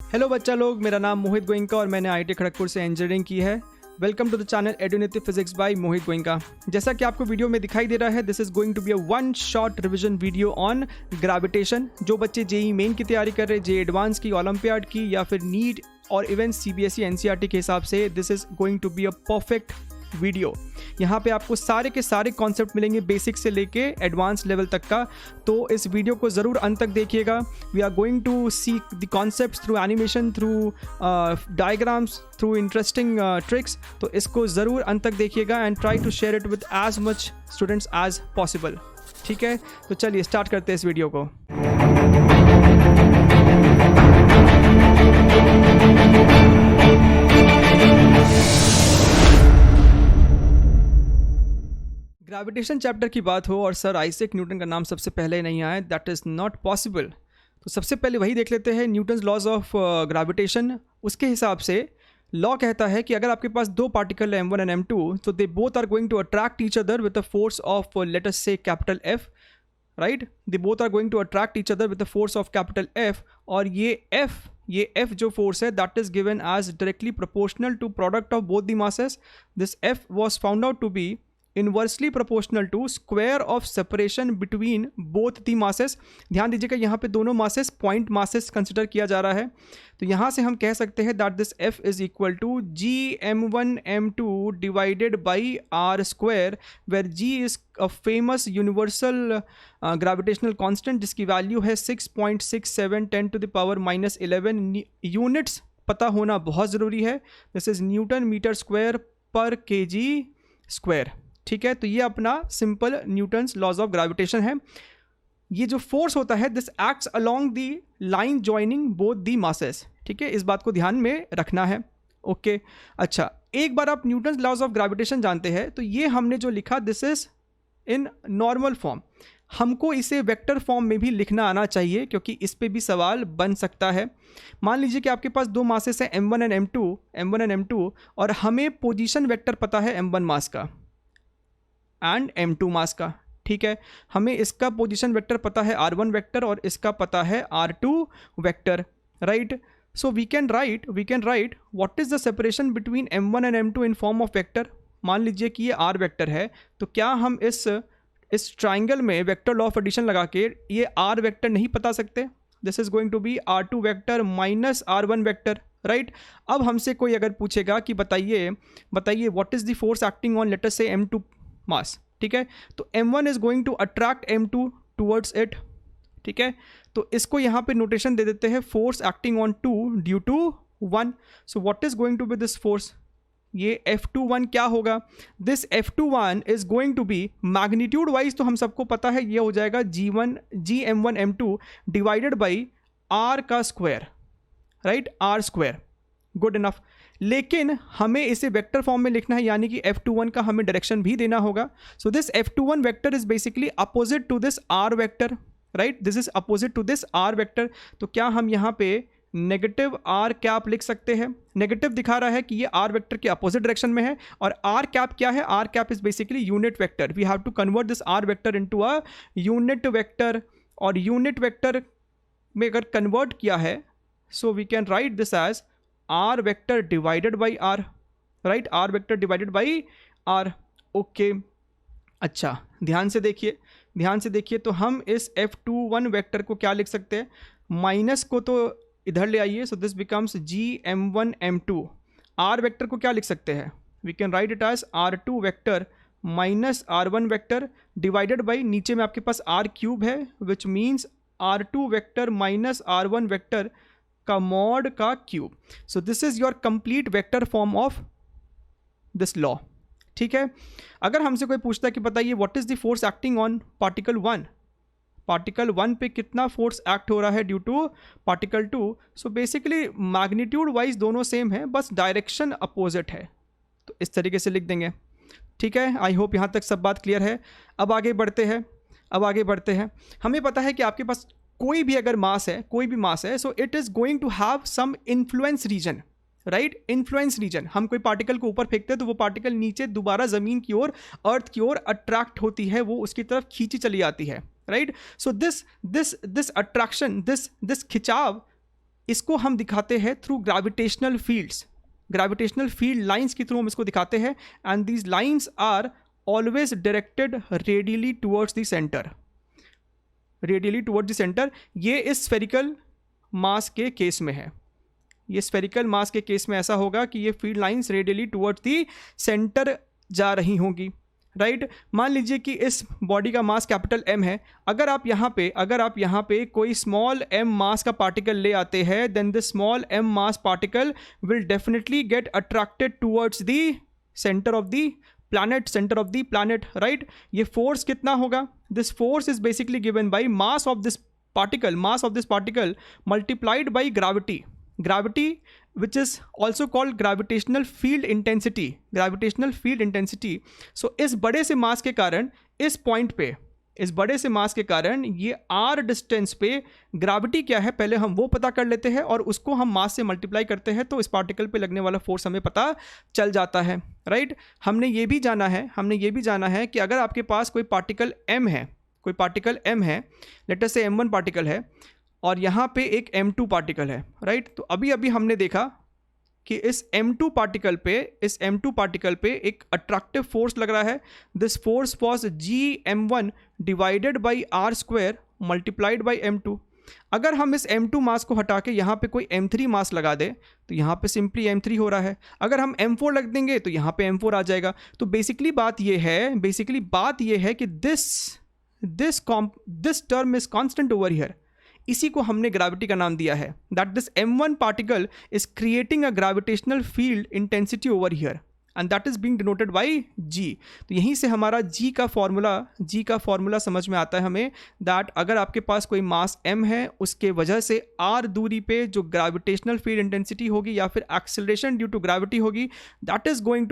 Hello बच्चा लोग, मेरा नाम मोहित गोइंका और मैंने आईआईटी खड़गपुर से इंजीनियरिंग की है। Welcome to the channel Edunative physics by Mohit Goenka. जैसा कि आपको वीडियो में दिखाई दे रहा है, this is going to be a one shot revision video on gravitation. जो बच्चे जेई मेन की तैयारी कर रहे हैं, जेई एडवांस की, ओलंपियाड की या फिर नीट और इवन सीबीएसई एनसीईआरटी के हिसाब से, this is going to be a perfect video. यहाँ पे आपको सारे के सारे कॉन्सेप्ट मिलेंगे, बेसिक से लेके एडवांस लेवल तक का। तो इस वीडियो को ज़रूर अंत तक देखिएगा। We are going to see the concepts through animation, through diagrams, through interesting tricks. तो इसको ज़रूर अंत तक देखिएगा and try to share it with as much students as possible. ठीक है, तो चलिए स्टार्ट करते हैं इस वीडियो को। ग्रेविटेशन चैप्टर की बात हो और सर आइजैक न्यूटन का नाम सबसे पहले नहीं आए, दैट इज़ नॉट पॉसिबल। तो सबसे पहले वही देख लेते हैं, न्यूटन्स लॉज ऑफ ग्रेविटेशन। उसके हिसाब से लॉ कहता है कि अगर आपके पास दो पार्टिकल है M1 एंड M2, तो they both are going to attract each other with the force of let us say capital F, right. They both are going to attract each other with the force of capital F, और ये F जो force है, that is given as directly proportional to product of both the masses. This F was found out to be inversely proportional to square of separation between both the masses. ध्यान दीजिएगा, यहाँ पे दोनों masses point masses consider किया जा रहा है। तो यहाँ से हम कह सकते हैं that this F is equal to Gm1 M2 divided by R square, where G is a famous universal gravitational constant जिसकी वैल्यू है 6.67 10 टू द पावर -11। यूनिट्स पता होना बहुत ज़रूरी है। This is newton metre square per kg square. ठीक है, तो ये अपना simple Newton's laws of gravitation है। ये जो फोर्स होता है, this acts along the line joining both the masses. ठीक है, इस बात को ध्यान में रखना है। ओके, अच्छा, एक बार आप न्यूटन्स लॉज ऑफ ग्रेविटेशन जानते हैं, तो ये हमने जो लिखा, this is in normal form. हमको इसे वेक्टर फॉर्म में भी लिखना आना चाहिए, क्योंकि इस पे भी सवाल बन सकता है। मान लीजिए कि आपके पास दो मासेस हैं M1 एंड M2, और हमें पोजीशन वेक्टर पता है M1 मास का एंड M2 मास का। ठीक है, हमें इसका पोजीशन वेक्टर पता है R1 वेक्टर और इसका पता है R2 vector, right. So we can write what is the separation between M1 and M2 in form of vector. मान लीजिए कि ये R वेक्टर है, तो क्या हम इस ट्राइंगल में वेक्टर लॉ ऑफ एडिशन लगा के ये R वेक्टर नहीं बता सकते? This is going to be R2 vector minus R1 vector, right. अब हमसे कोई अगर पूछेगा कि बताइए what is the force acting on let us say M2 mass, ठीक है, तो M1 is going to attract M2 towards it. ठीक है, तो इसको यहाँ पे नोटेशन दे देते हैं, force acting on 2 due to 1। So what is going to be this force? ये F21 क्या होगा? This F21 is going to be magnitude wise, तो हम सबको पता है ये हो जाएगा Gm1 M2 divided by R का square, right, R square. Good enough. लेकिन हमें इसे वेक्टर फॉर्म में लिखना है, यानी कि F21 का हमें डायरेक्शन भी देना होगा। So this F21 vector is basically opposite to this R vector, right. This is opposite to this R vector. तो क्या हम यहाँ पे नेगेटिव R कैप लिख सकते हैं? नेगेटिव दिखा रहा है कि ये R वेक्टर के अपोजिट डायरेक्शन में है, और R कैप क्या है? R cap is basically unit vector. We have to convert this R vector into a unit vector, और यूनिट वेक्टर में अगर कन्वर्ट किया है, so we can write this as R vector divided by R, right, R vector divided by R। Okay, अच्छा, ध्यान से देखिए, तो हम इस F21 वेक्टर को क्या लिख सकते हैं? माइनस को तो इधर ले आइए, so this becomes Gm1 M2। R vector को क्या लिख सकते हैं? We can write it as R2 vector minus R1 vector divided by, नीचे में आपके पास R क्यूब है, which means R2 vector minus R1 vector का मॉड का cube. So this is your complete vector form of this law. ठीक है, अगर हमसे कोई पूछता है कि बताइए what is the force acting on particle 1 पे कितना फोर्स एक्ट हो रहा है due to particle 2, so basically magnitude wise दोनों सेम है, बस डायरेक्शन अपोजिट है। तो इस तरीके से लिख देंगे। ठीक है, आई होप यहाँ तक सब बात क्लियर है। अब आगे बढ़ते हैं। हमें पता है कि आपके पास कोई भी अगर मास है, so it is going to have some influence region, right. Influence region, हम कोई पार्टिकल को ऊपर फेंकते हैं तो वो पार्टिकल नीचे दोबारा ज़मीन की ओर, अर्थ की ओर अट्रैक्ट होती है, वो उसकी तरफ खींची चली आती है, right. So this attraction, this खिंचाव इसको हम दिखाते हैं through gravitational fields, gravitational field lines के थ्रू हम इसको दिखाते हैं, and these lines are always directed radially towards the centre, radially towards the centre. ये इस स्फेरिकल मास के केस में है, ये स्फेरिकल मास के केस में ऐसा होगा कि ये field lines radially towards the centre जा रही होंगी, राइट। मान लीजिए कि इस बॉडी का मास कैपिटल M है, अगर आप यहाँ पे कोई स्मॉल m मास का पार्टिकल ले आते हैं, then the small m mass particle will definitely get attracted towards the centre of the planet, right. ये फोर्स कितना होगा? This force is basically given by mass of this particle multiplied by gravity which is also called gravitational field intensity, so इस बड़े से मास के कारण इस point पे, इस बड़े से मास के कारण ये r डिस्टेंस पे ग्रेविटी क्या है पहले हम वो पता कर लेते हैं, और उसको हम मास से मल्टीप्लाई करते हैं तो इस पार्टिकल पे लगने वाला फोर्स हमें पता चल जाता है, राइट। हमने ये भी जाना है कि अगर आपके पास कोई पार्टिकल m है, लेट अस से m1 पार्टिकल है, और यहाँ पे एक m2 पार्टिकल है, राइट। तो अभी हमने देखा कि इस m2 पार्टिकल पे एक अट्रैक्टिव फोर्स लग रहा है। This force was gm1 divided by r square multiplied by m2। अगर हम इस m2 मास को हटा के यहाँ पे कोई m3 मास लगा दे तो यहाँ पे सिंपली m3 हो रहा है, अगर हम m4 लग देंगे तो यहाँ पे m4 आ जाएगा। तो बेसिकली बात ये है कि this term is constant over here, इसी को हमने ग्रेविटी का नाम दिया है, that this m1 particle is creating a gravitational field intensity over here, and that is being denoted by g। तो यहीं से हमारा g का फॉर्मूला समझ में आता है हमें, दैट अगर आपके पास कोई मास m है, उसके वजह से r दूरी पे जो ग्रेविटेशनल फील्ड इंटेंसिटी होगी या फिर एक्सेलरेशन ड्यू टू ग्रेविटी होगी, that is going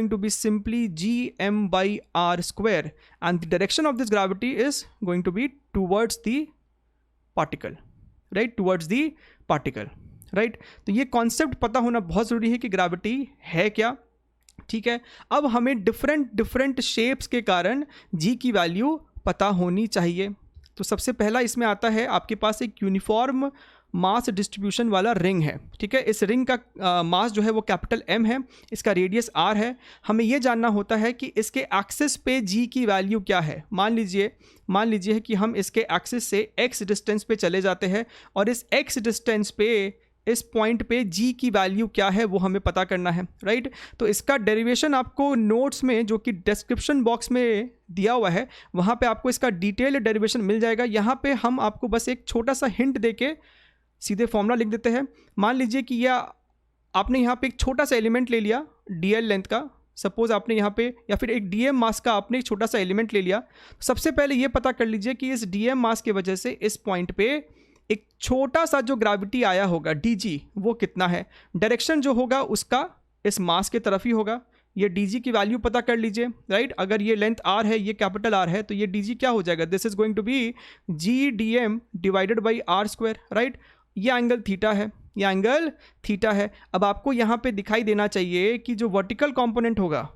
to be simply gm by r square, and the direction of this gravity is going to be towards the particle, right, towards the particle, right. तो ये concept पता होना बहुत ज़रूरी है कि gravity है क्या, ठीक है। अब हमें डिफरेंट शेप्स के कारण जी की वैल्यू पता होनी चाहिए। तो सबसे पहला इसमें आता है, आपके पास एक यूनिफॉर्म मास डिस्ट्रीब्यूशन वाला रिंग है, ठीक है। इस रिंग का मास जो है वो कैपिटल M है, इसका रेडियस R है। हमें ये जानना होता है कि इसके एक्सिस पे G की वैल्यू क्या है। मान लीजिए कि हम इसके एक्सिस से x डिस्टेंस पे चले जाते हैं, और इस x डिस्टेंस पे इस पॉइंट पे G की वैल्यू क्या है वो हमें पता करना है, राइट। तो इसका डेरिवेशन आपको नोट्स में, जो कि डिस्क्रिप्शन बॉक्स में दिया हुआ है, वहाँ पे आपको इसका डिटेल्ड डेरिवेशन मिल जाएगा। यहाँ पे हम आपको बस एक छोटा सा हिंट देके सीधे फॉर्मूला लिख देते हैं। मान लीजिए कि आपने यहाँ पे एक छोटा सा एलिमेंट ले लिया dl लेंथ का, सपोज आपने यहाँ पे, या फिर एक dm मास का आपने एक छोटा सा एलिमेंट ले लिया। सबसे पहले ये पता कर लीजिए कि इस dm मास की वजह से इस पॉइंट पे एक छोटा सा जो ग्रेविटी आया होगा dg, वो कितना है। डायरेक्शन जो होगा उसका इस मास के तरफ ही होगा। ये dg की वैल्यू पता कर लीजिए, राइट। अगर ये लेंथ r है, ये कैपिटल R है, तो ये dg क्या हो जाएगा, this is going to be gdm divided by r square, right. ये एंगल थीटा है। अब आपको यहाँ पे दिखाई देना चाहिए कि जो वर्टिकल कंपोनेंट होगा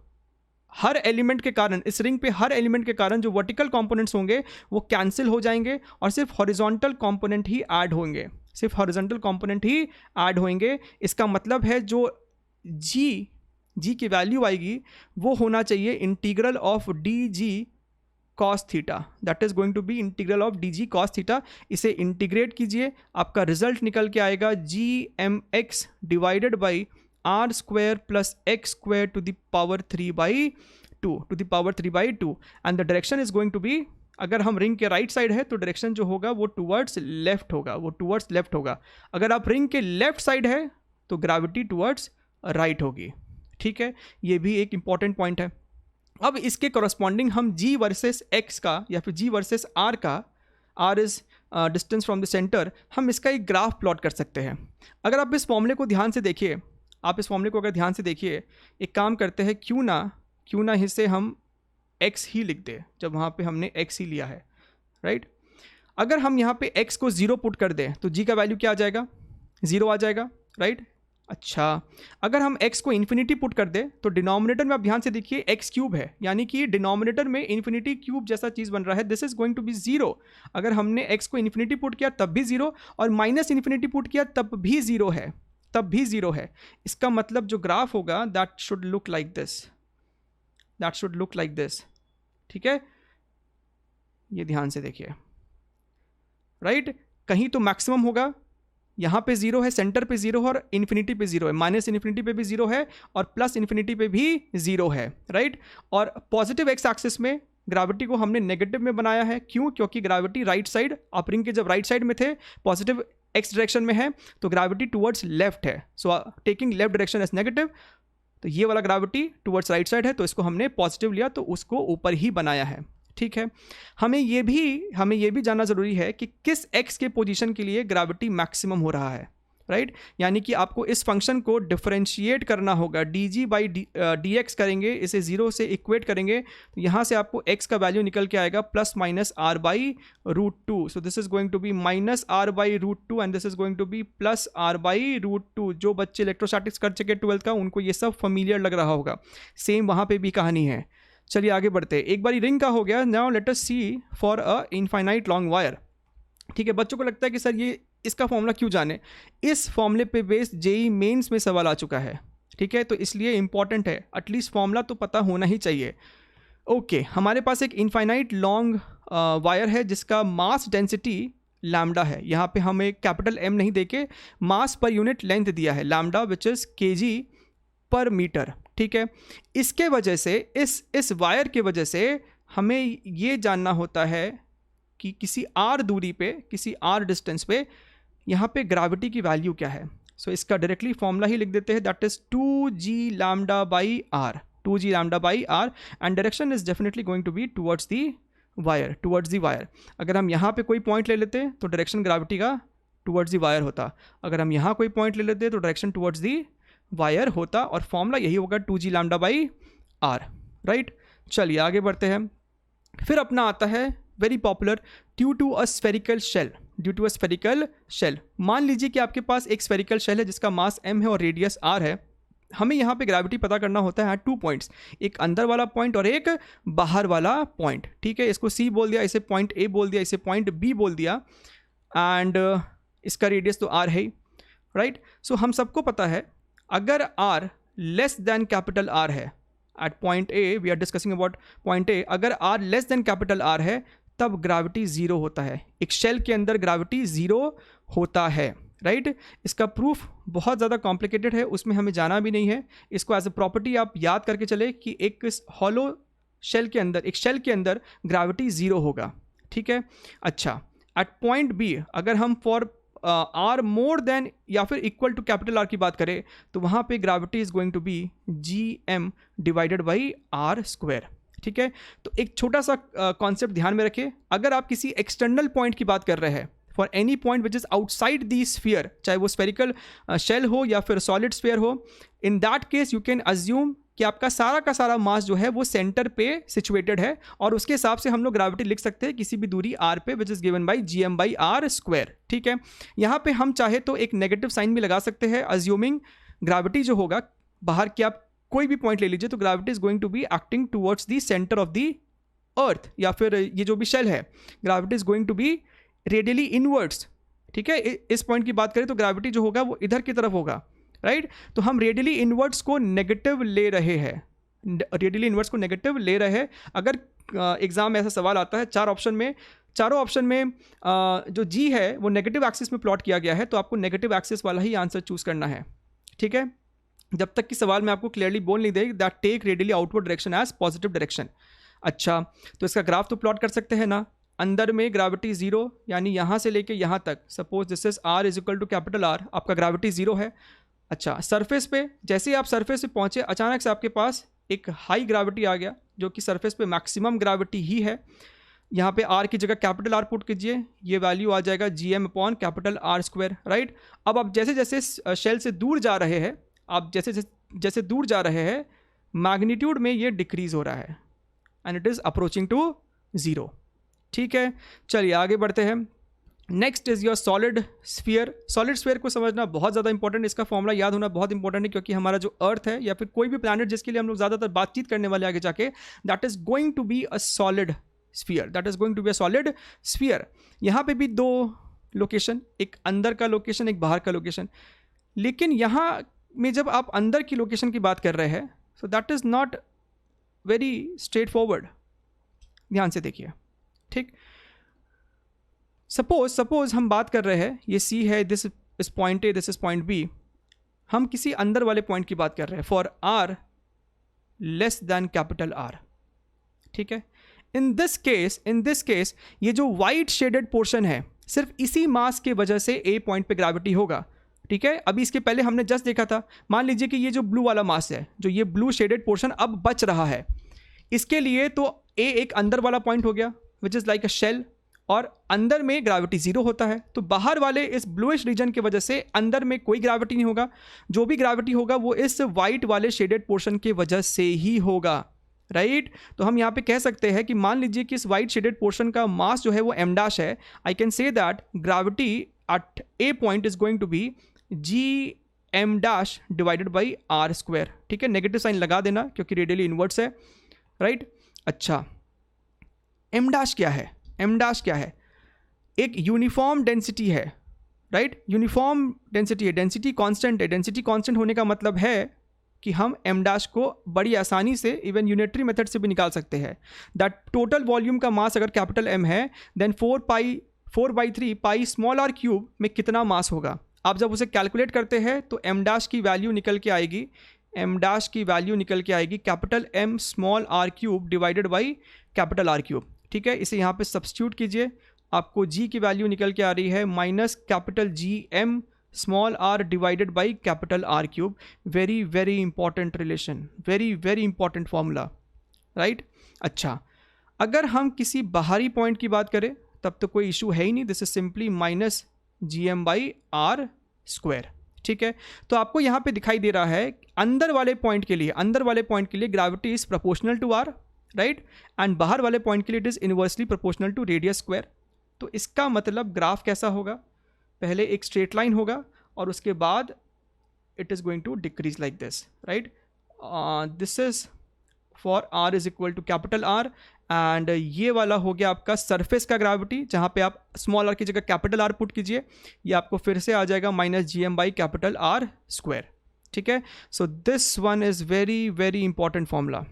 हर एलिमेंट के कारण, इस रिंग पे हर एलिमेंट के कारण जो वर्टिकल कंपोनेंट्स होंगे वो कैंसिल हो जाएंगे, और सिर्फ हॉरिजॉन्टल कंपोनेंट ही ऐड होंगे। इसका मतलब है जो जी की वैल्यू आएगी वो होना चाहिए integral of dg cos theta, that is going to be integral of dg cos theta. इसे इंटीग्रेट कीजिए, आपका रिजल्ट निकल के आएगा gmx divided by r square plus x square to the power 3/2 and the direction is going to be, अगर हम ring के right side है तो डायरेक्शन जो होगा वो टुवर्ड्स लेफ्ट होगा, अगर आप रिंग के लेफ्ट साइड है तो ग्रेविटी टुवर्ड्स राइट होगी, ठीक है। ये भी एक इंपॉर्टेंट पॉइंट है। अब इसके करस्पॉन्डिंग हम g वर्सेस x का, या फिर g वर्सेस r का, r is distance from the centre, हम इसका एक ग्राफ प्लॉट कर सकते हैं। अगर आप इस फॉर्मूले को ध्यान से देखिए, एक काम करते हैं, क्यों ना इसे हम x ही लिख दे, जब वहाँ पे हमने x ही लिया है, राइट। अगर हम यहाँ पे x को 0 पुट कर दें तो g का वैल्यू क्या आ जाएगा, 0 आ जाएगा, राइट। अच्छा, अगर हम x को इन्फिनिटी पुट कर दें तो डिनोमिनेटर में आप ध्यान से देखिए x क्यूब है, यानी कि डिनोमिनेटर में इन्फिनिटी क्यूब जैसा चीज़ बन रहा है, this is going to be zero. अगर हमने x को इन्फिनिटी पुट किया तब भी जीरो, और माइनस इन्फिनिटी पुट किया तब भी जीरो है, तब भी जीरो है। इसका मतलब जो ग्राफ होगा that should look like this, that should look like this. ठीक है, ये ध्यान से देखिए, राइट? कहीं तो मैक्सिमम होगा, यहाँ पे जीरो है, सेंटर पे जीरो है, और इन्फिनिटी पे जीरो है, माइनस इन्फिनिटी पे भी जीरो है, और प्लस इन्फिनिटी पे भी जीरो है, राइट? और पॉजिटिव एक्स एक्सिस में ग्रेविटी को हमने नेगेटिव में बनाया है, क्यों? क्योंकि ग्रेविटी राइट साइड, आप रिंग के जब राइट साइड में थे, पॉजिटिव एक्स डायरेक्शन में है, तो ग्रेविटी टुवर्ड्स लेफ्ट है, सो taking left direction as negative, तो ये वाला ग्रेविटी टुवर्ड्स राइट साइड है, तो इसको हमने पॉजिटिव लिया, तो उसको ऊपर ही बनाया है। ठीक है, हमें ये भी जानना ज़रूरी है कि किस x के पोजीशन के लिए ग्रेविटी मैक्सिमम हो रहा है, राइट? यानी कि आपको इस फंक्शन को डिफरेंशिएट करना होगा, dg बाई डी एक्स करेंगे, इसे जीरो से इक्वेट करेंगे, तो यहाँ से आपको x का वैल्यू निकल के आएगा plus minus r by root two, so this is going to be minus r by root two and this is going to be plus r by root two. जो बच्चे इलेक्ट्रोस्टैटिक्स कर चुके 12th का, उनको ये सब फैमिलियर लग रहा होगा, सेम वहाँ पे भी कहानी है। चलिए आगे बढ़ते हैं, एक बारी रिंग का हो गया, now let us see for a infinite long wire. ठीक है, बच्चों को लगता है कि सर ये इसका फॉर्मूला क्यों जाने, इस फॉर्मूले पे बेस जेई मेंस में सवाल आ चुका है। ठीक है, तो इसलिए इंपॉर्टेंट है, एटलीस्ट फॉर्मूला तो पता होना ही चाहिए। ओके, हमारे पास एक इनफाइनाइट लॉन्ग वायर है जिसका मास डेंसिटी लैम्डा है, यहाँ पे हमें कैपिटल M नहीं देके मास पर यूनिट लेंथ दिया है लैम्डा, विच इज़ kg पर मीटर। ठीक है, इसके वजह से इस वायर के वजह से हमें ये जानना होता है कि किसी r दूरी पे, किसी r डिस्टेंस पे यहाँ पे ग्रेविटी की वैल्यू क्या है। सो इसका डायरेक्टली फॉर्मूला ही लिख देते हैं, that is 2g lambda by R, 2g lambda by R, and direction is definitely going to be towards the wire, towards the wire. अगर हम यहाँ पे कोई पॉइंट ले लेते तो डायरेक्शन ग्रेविटी का टुवर्ड्स दी वायर होता, अगर हम यहाँ कोई पॉइंट ले लेते तो डायरेक्शन टुवर्ड्स दी वायर होता, और फॉर्मूला यही होगा 2g lambda by r, right? चलिए आगे बढ़ते हैं। फिर अपना आता है very popular, due to a spherical shell, due to a spherical shell. मान लीजिए कि आपके पास एक स्फेरिकल शेल है जिसका मास m है और रेडियस r है। हमें यहाँ पे ग्रेविटी पता करना होता है 2 पॉइंट्स, एक अंदर वाला पॉइंट और एक बाहर वाला पॉइंट। ठीक है, इसको C बोल दिया, इसे पॉइंट A बोल दिया, इसे पॉइंट B बोल दिया, एंड इसका रेडियस तो r है ही, राइट? सो हम सबको पता है अगर r less than capital R है, at point A, we are discussing about point A, अगर R less than capital R है तब ग्रेविटी ज़ीरो होता है, एक शेल के अंदर ग्रेविटी ज़ीरो होता है, राइट? इसका प्रूफ बहुत ज़्यादा कॉम्प्लिकेटेड है, उसमें हमें जाना भी नहीं है। इसको एज अ प्रॉपर्टी आप याद करके चले कि एक हॉलो शेल के अंदर, एक शेल के अंदर ग्रेविटी ज़ीरो होगा। ठीक है, अच्छा, एट पॉइंट B अगर हम फॉर आर मोर देन या फिर इक्वल टू कैपिटल आर की बात करें तो वहाँ पे gravity is going to be gm divided by are square. ठीक है, तो एक छोटा सा कॉन्सेप्ट ध्यान में रखें, अगर आप किसी एक्सटर्नल पॉइंट की बात कर रहे हैं, for any point which is outside the sphere, चाहे वो स्फेरिकल शेल हो या फिर सॉलिड स्फीयर हो, इन that case you can assume कि आपका सारा का सारा मास जो है वो सेंटर पे सिचुएटेड है, और उसके हिसाब से हम लोग ग्रेविटी लिख सकते हैं किसी भी दूरी r पे, which is given by gm by are square. ठीक है, यहाँ पे हम चाहे तो एक नेगेटिव साइन भी लगा सकते हैं, अज्यूमिंग ग्रेविटी जो होगा बाहर की, आप कोई भी पॉइंट ले लीजिए, तो gravity is going to be acting towards the centre of the earth, या फिर ये जो भी शेल है gravity is going to be radially inwards. ठीक है, इस पॉइंट की बात करें तो ग्रेविटी जो होगा वो इधर की तरफ होगा, राइट? तो हम रेडियली इनवर्ड्स को नेगेटिव ले रहे हैं, रेडियली इनवर्ड्स को नेगेटिव ले रहे हैं। अगर एग्जाम में ऐसा सवाल आता है, चारों ऑप्शन में जो जी है वो नेगेटिव एक्सिस में प्लॉट किया गया है, तो आपको नेगेटिव एक्सिस वाला ही आंसर चूज करना है। ठीक है, जब तक कि सवाल में आपको क्लियरली बोल नहीं दे that take radially outward direction as positive direction. अच्छा, तो इसका ग्राफ तो प्लॉट कर सकते हैं ना, अंदर में ग्रेविटी जीरो, यानी यहाँ से लेके यहाँ तक, suppose this is r is equal to capital R, आपका ग्रेविटी जीरो है। अच्छा, सरफेस पे जैसे ही आप सरफेस पे पहुँचे, अचानक से आपके पास एक हाई ग्रेविटी आ गया जो कि सरफेस पे मैक्सिमम ग्रेविटी ही है। यहाँ पे r की जगह कैपिटल R पुट कीजिए, ये वैल्यू आ जाएगा gm upon capital R square, right? अब आप जैसे जैसे शेल से दूर जा रहे हैं, आप जैसे दूर जा रहे हैं, मैग्नीट्यूड में ये डिक्रीज हो रहा है and it is approaching to zero. ठीक है, चलिए आगे बढ़ते हैं। Next is your solid sphere. Solid sphere को समझना बहुत ज़्यादा इंपॉर्टेंट, इसका फॉर्मूला याद होना बहुत इंपॉर्टेंट है, क्योंकि हमारा जो अर्थ है या फिर कोई भी प्लैनेट जिसके लिए हम लोग ज़्यादातर बातचीत करने वाले आगे जाके, that is going to be a solid sphere, that is going to be a solid sphere. यहाँ पे भी दो लोकेशन, एक अंदर का लोकेशन, एक बाहर का लोकेशन। लेकिन यहाँ में जब आप अंदर की लोकेशन की बात कर रहे हैं, so that is not very straight forward. ध्यान से देखिए, ठीक। सपोज हम बात कर रहे हैं, ये सी है, this is point A, this is point B. हम किसी अंदर वाले पॉइंट की बात कर रहे हैं for R less than capital R, ठीक है। इन दिस केस ये जो वाइट शेडेड पोर्शन है, सिर्फ इसी मास के वजह से ए पॉइंट पे ग्रेविटी होगा, ठीक है। अभी इसके पहले हमने जस्ट देखा था, मान लीजिए कि ये जो ब्लू वाला मास है, जो ये ब्लू शेडेड पोर्शन अब बच रहा है, इसके लिए तो ए एक अंदर वाला पॉइंट हो गया which is like a shell, और अंदर में ग्रेविटी जीरो होता है। तो बाहर वाले इस ब्लूइश रीजन की वजह से अंदर में कोई ग्रेविटी नहीं होगा, जो भी ग्रेविटी होगा वो इस वाइट वाले शेडेड पोर्शन की वजह से ही होगा, राइट। तो हम यहाँ पे कह सकते हैं कि मान लीजिए कि इस वाइट शेडेड पोर्शन का मास जो है वो m डैश है। I can say that gravity at A point is going to be G m dash divided by are square, ठीक है। नेगेटिव साइन लगा देना क्योंकि रेडियली इनवर्ट्स है, राइट। अच्छा, m डैश क्या है? m डैश क्या है? एक यूनिफॉर्म डेंसिटी है, राइट। यूनिफॉर्म डेंसिटी है, डेंसिटी कांस्टेंट है। डेंसिटी कांस्टेंट होने का मतलब है कि हम m डैश को बड़ी आसानी से इवन यूनिटरी मेथड से भी निकाल सकते हैं। दैट टोटल वॉल्यूम का मास अगर कैपिटल M है, then 4/3 pi small r cube में कितना मास होगा। आप जब उसे कैलकुलेट करते हैं तो m डैश की वैल्यू निकल के आएगी, m डैश की वैल्यू निकल के आएगी capital M small r cube divided by capital R cube, ठीक है। इसे यहाँ पे सब्स्टिट्यूट कीजिए, आपको g की वैल्यू निकल के आ रही है minus capital GM small r divided by capital R cube. Very very important relation, very very important formula, right. अच्छा, अगर हम किसी बाहरी पॉइंट की बात करें तब तो कोई इशू है ही नहीं, this is simply minus GM by are square, ठीक है। तो आपको यहाँ पे दिखाई दे रहा है अंदर वाले पॉइंट के लिए gravity is proportional to r, right, and बाहर वाले पॉइंट के लिए it is inversely proportional to radius square. तो इसका मतलब ग्राफ कैसा होगा? पहले एक स्ट्रेट लाइन होगा और उसके बाद it is going to decrease like this, right. This is for r is equal to capital R, एंड ये वाला हो गया आपका सरफेस का ग्रेविटी, जहाँ पे आप स्मॉल r की जगह कैपिटल R पुट कीजिए, ये आपको फिर से आ जाएगा minus GM by capital R square, ठीक है। So this one is very very important formula.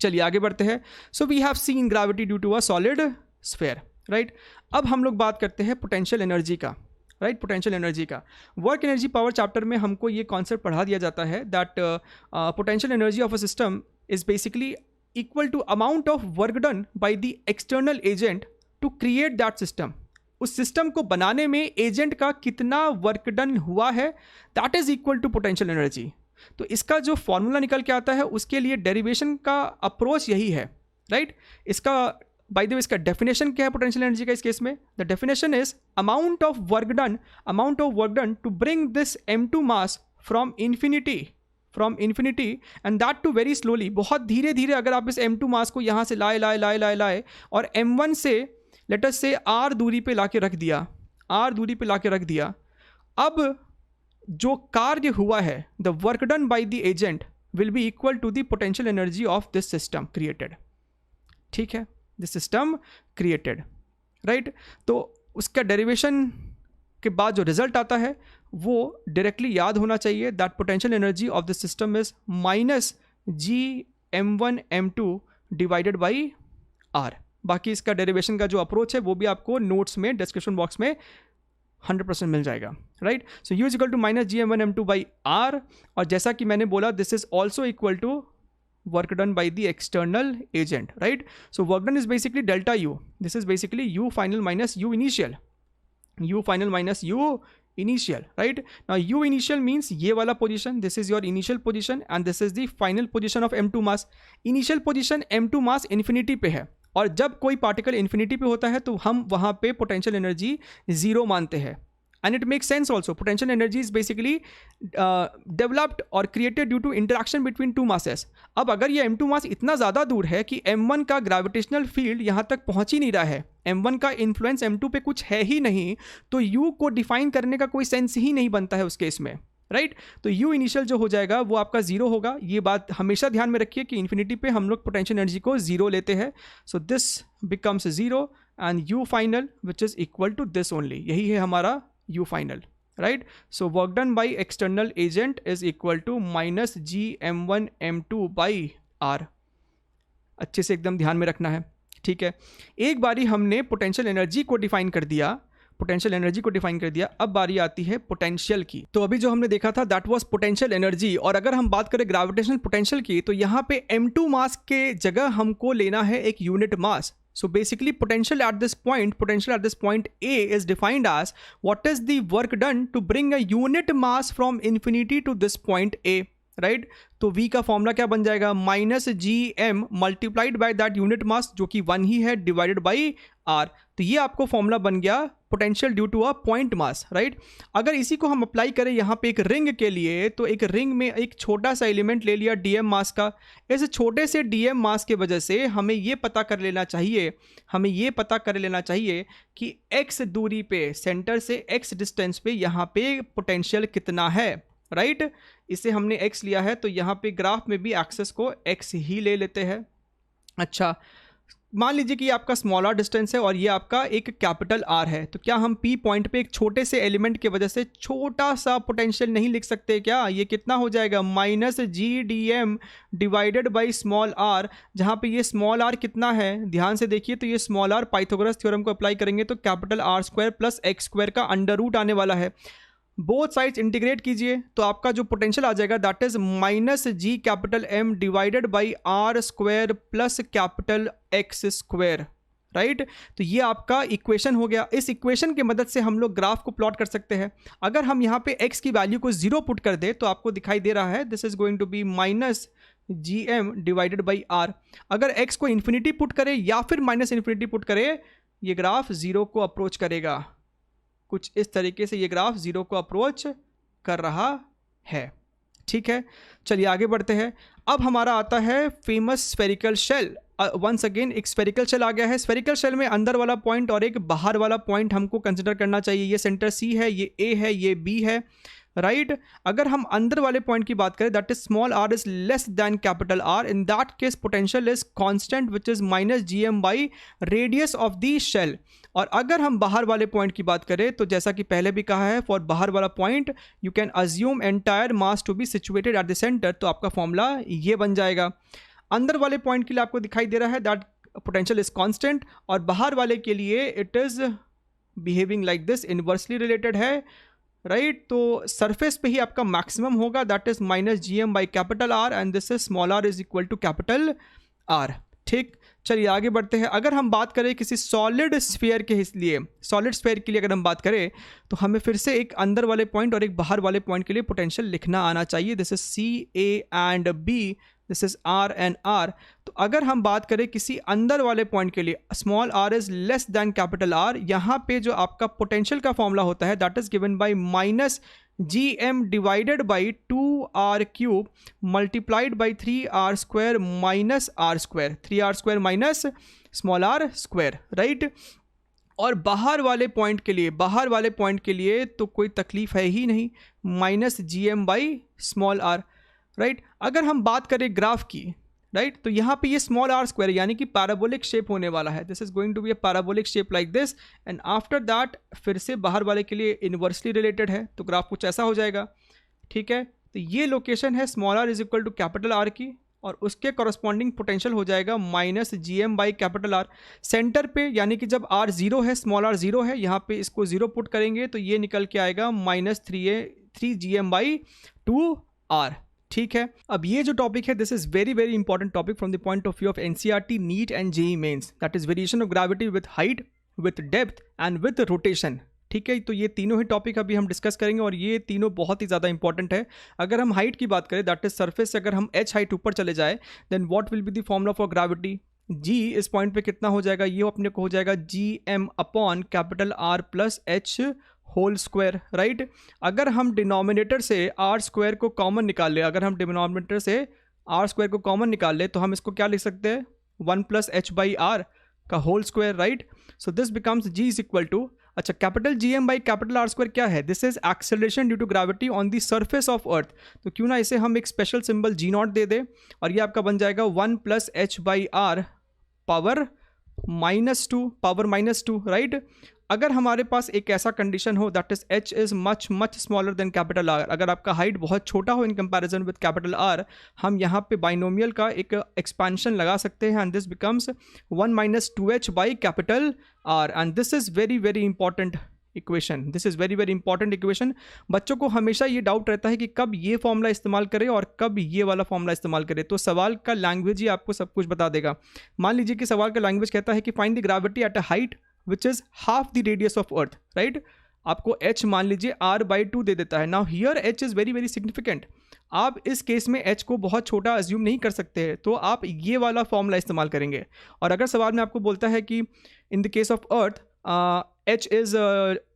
चलिए आगे बढ़ते हैं। So we have seen gravity due to a solid sphere, right. अब हम लोग बात करते हैं पोटेंशियल एनर्जी का, राइट। पोटेंशियल एनर्जी का वर्क एनर्जी पावर चैप्टर में हमको ये कॉन्सेप्ट पढ़ा दिया जाता है that potential energy of a system is basically equal to amount of work done by the external agent to create that system. उस सिस्टम को बनाने में एजेंट का कितना वर्क डन हुआ है, that is equal to potential energy. तो इसका जो फॉर्मूला निकल के आता है उसके लिए डेरिवेशन का अप्रोच यही है, राइट। इसका बाय द वे इसका डेफिनेशन क्या है पोटेंशियल एनर्जी का इस केस में? The definition is amount of work done to bring this m2 mass from infinity and that too very slowly. बहुत धीरे धीरे अगर आप इस m2 मास को यहाँ से लाए और m1 से लेट अस से r दूरी पे ला के रख दिया, अब जो कार्य हुआ है, the work done by the agent will be equal to the potential energy of this system created, ठीक है। This system created, right. तो उसका डेरिवेशन के बाद जो रिजल्ट आता है वो डायरेक्टली याद होना चाहिए, that potential energy of the system is minus GM1 M2 divided by R। बाकी इसका डेरिवेशन का जो अप्रोच है वो भी आपको नोट्स में डिस्क्रिप्शन बॉक्स में 100% मिल जाएगा, right. So U is equal to minus GM1 M2 by R, और जैसा कि मैंने बोला this is also equal to work done by the external agent, right? So work done is basically delta U. This is basically U final minus U initial. U final minus U initial, right? Now U initial means ये वाला position, this is your initial position and this is the final position of M2 mass. Initial position M2 mass infinity पे है, और जब कोई particle infinity पे होता है तो हम वहाँ पे पोटेंशियल एनर्जी 0 मानते हैं, and it makes sense also. Potential energy is basically developed or created due to interaction between two masses. अब अगर ये m2 मास इतना ज़्यादा दूर है कि m1 का ग्रेविटेशनल फील्ड यहाँ तक पहुँच ही नहीं रहा है, m1 का इन्फ्लुएंस m2 पे कुछ है ही नहीं, तो u को डिफाइन करने का कोई सेंस ही नहीं बनता है उस केस में, राइट तो u इनिशियल जो हो जाएगा वो आपका जीरो होगा. ये बात हमेशा ध्यान में रखिए कि इन्फिनिटी पे हम लोग पोटेंशियल एनर्जी को जीरो लेते हैं. So this becomes zero and u final which is equal to this only. यही है हमारा u final, right. So work done by external agent is equal to minus gm1 m2 by r. अच्छे से एकदम ध्यान में रखना है, ठीक है. एक बारी हमने पोटेंशियल एनर्जी को डिफाइन कर दिया, अब बारी आती है पोटेंशियल की. तो अभी जो हमने देखा था दैट वाज पोटेंशियल एनर्जी, और अगर हम बात करें ग्रेविटेशनल पोटेंशियल की तो यहाँ पे m2 मास के जगह हमको लेना है एक unit mass. So basically potential at this point A is defined as what is the work done to bring a unit mass from infinity to this point A, right? तो V का formula क्या बन जाएगा, minus gm multiplied by that unit mass जो कि 1 ही है divided by r. तो ये आपको फॉर्मूला बन गया potential due to a point mass, right. अगर इसी को हम अप्लाई करें यहाँ पे एक रिंग के लिए, तो एक रिंग में एक छोटा सा एलिमेंट ले लिया dm मास का. इस छोटे से dm मास के वजह से हमें ये पता कर लेना चाहिए कि x दूरी पे, सेंटर से x डिस्टेंस पे यहाँ पे पोटेंशियल कितना है, राइट. इसे हमने x लिया है तो यहाँ पे ग्राफ में भी एक्सेस को x ही ले लेते हैं. अच्छा, मान लीजिए कि ये आपका स्मॉल आर डिस्टेंस है और ये आपका एक कैपिटल आर है, तो क्या हम P पॉइंट पे एक छोटे से एलिमेंट की वजह से छोटा सा पोटेंशियल नहीं लिख सकते क्या? ये कितना हो जाएगा, minus gdm divided by small R, जहाँ पे ये स्मॉल आर कितना है, दैन से देखिए. तो ये स्मॉल आर पाइथागोरस थ्योरम को अप्लाई करेंगे तो capital R square plus x square का अंडर रूट आने वाला है. बोथ साइड्स इंटीग्रेट कीजिए तो आपका जो पोटेंशियल आ जाएगा that is minus G capital M divided by are square plus capital X square, right. तो ये आपका इक्वेशन हो गया. इस इक्वेशन की मदद से हम लोग ग्राफ को प्लॉट कर सकते हैं. अगर हम यहाँ पे x की वैल्यू को 0 पुट कर दे तो आपको दिखाई दे रहा है this is going to be minus gm divided by r. अगर x को इन्फिनिटी पुट करे या फिर माइनस इन्फिनिटी पुट करे, ये ग्राफ 0 को अप्रोच करेगा. कुछ इस तरीके से ये ग्राफ 0 को अप्रोच कर रहा है, ठीक है. चलिए आगे बढ़ते हैं. अब हमारा आता है famous spherical shell. Once again एक स्फेरिकल शेल आ गया है. स्फेरिकल शेल में अंदर वाला पॉइंट और एक बाहर वाला पॉइंट हमको कंसिडर करना चाहिए. ये सेंटर C है, ये A है, ये B है, राइट. अगर हम अंदर वाले पॉइंट की बात करें that is small r is less than capital R, in that case potential is constant which is minus gm by radius of the shell. और अगर हम बाहर वाले पॉइंट की बात करें तो जैसा कि पहले भी कहा है, फॉर बाहर वाला point you can assume entire mass to be situated at the centre. तो आपका फॉर्मूला ये बन जाएगा. अंदर वाले पॉइंट के लिए आपको दिखाई दे रहा है दैट पोटेंशियल इज कांस्टेंट, और बाहर वाले के लिए it is behaving like this, inversely related है, राइट. तो सरफेस पे ही आपका मैक्सिमम होगा that is minus gm by capital R and this is small r is equal to capital R, ठीक. चलिए आगे बढ़ते हैं. अगर हम बात करें किसी सॉलिड स्फीयर के लिए, अगर हम बात करें तो हमें फिर से एक अंदर वाले पॉइंट और एक बाहर वाले पॉइंट के लिए पोटेंशियल लिखना आना चाहिए. This is C, A and B, this is R and R. तो अगर हम बात करें किसी अंदर वाले पॉइंट के लिए, small r is less than capital R, यहाँ पे जो आपका पोटेंशियल का फॉर्मूला होता है that is given by minus gm divided by 2r cube multiplied by 3r square minus r square, 3r square minus small r square, right. और बाहर वाले पॉइंट के लिए तो कोई तकलीफ है ही नहीं, minus gm by small r, right. अगर हम बात करें ग्राफ की, राइट, तो यहाँ पे ये स्मॉल r स्क्वायर यानी कि पैराबोलिक शेप होने वाला है. This is going to be a parabolic shape like this, and after that फिर से बाहर वाले के लिए इनवर्सली रिलेटेड है, तो ग्राफ कुछ ऐसा हो जाएगा, ठीक है. तो ये लोकेशन है small r is equal to capital R की, और उसके कॉरस्पॉन्डिंग पोटेंशियल हो जाएगा minus gm by capital R. Centre पे यानी कि जब r 0 है, स्मॉल r 0 है, यहाँ पे इसको 0 पुट करेंगे तो ये निकल के आएगा माइनस 3gm बाई 2r, ठीक है. अब ये जो टॉपिक है this is very very important topic from the point of view of NCERT, NEET and JEE mains, that is variation of gravity with height, with depth and with rotation, ठीक है. तो ये तीनों ही टॉपिक अभी हम discuss करेंगे और ये तीनों बहुत ही ज़्यादा इंपॉर्टेंट है. अगर हम हाइट की बात करें दैट इज सरफेस से अगर हम h हाइट ऊपर चले जाए then what will be the formula for gravity. g इस पॉइंट पे कितना हो जाएगा, ये अपने को हो जाएगा gm upon capital R plus h whole square, right. अगर हम डिनोमिनेटर से आर स्क्वायर को कॉमन निकाल ले, अगर हम डिनोमिनेटर से आर स्क्वायर को कॉमन निकाल ले तो हम इसको क्या लिख सकते हैं, 1+h/r का whole square, right. So this becomes g is equal to, अच्छा capital GM by capital R square क्या है, this is acceleration due to gravity on the surface of earth. तो क्यों ना इसे हम एक स्पेशल सिंबल g0 दे दे और ये आपका बन जाएगा 1+h/r पावर -2, राइट। अगर हमारे पास एक ऐसा कंडीशन हो that is h is much smaller than capital R, अगर आपका हाइट बहुत छोटा हो in comparison with capital R, हम यहाँ पे बाइनोमियल का एक एक्सपेंशन लगा सकते हैं and this becomes 1 - 2h by capital R and this is very very important equation, this is very very important equation. बच्चों को हमेशा ये डाउट रहता है कि कब ये फॉर्मूला इस्तेमाल करें और कब ये वाला फॉर्मूला इस्तेमाल करें, तो सवाल का लैंग्वेज ही आपको सब कुछ बता देगा। मान लीजिए कि सवाल का लैंग्वेज कहता है कि find the gravity at a height which is half the radius of earth, right. आपको h मान लीजिए r/2 दे देता है। Now here h is very very significant. आप इस केस में h को बहुत छोटा अज्यूम नहीं कर सकते हैं, तो आप ये वाला फॉर्मूला इस्तेमाल करेंगे। और अगर सवाल में आपको बोलता है कि in the case of earth h is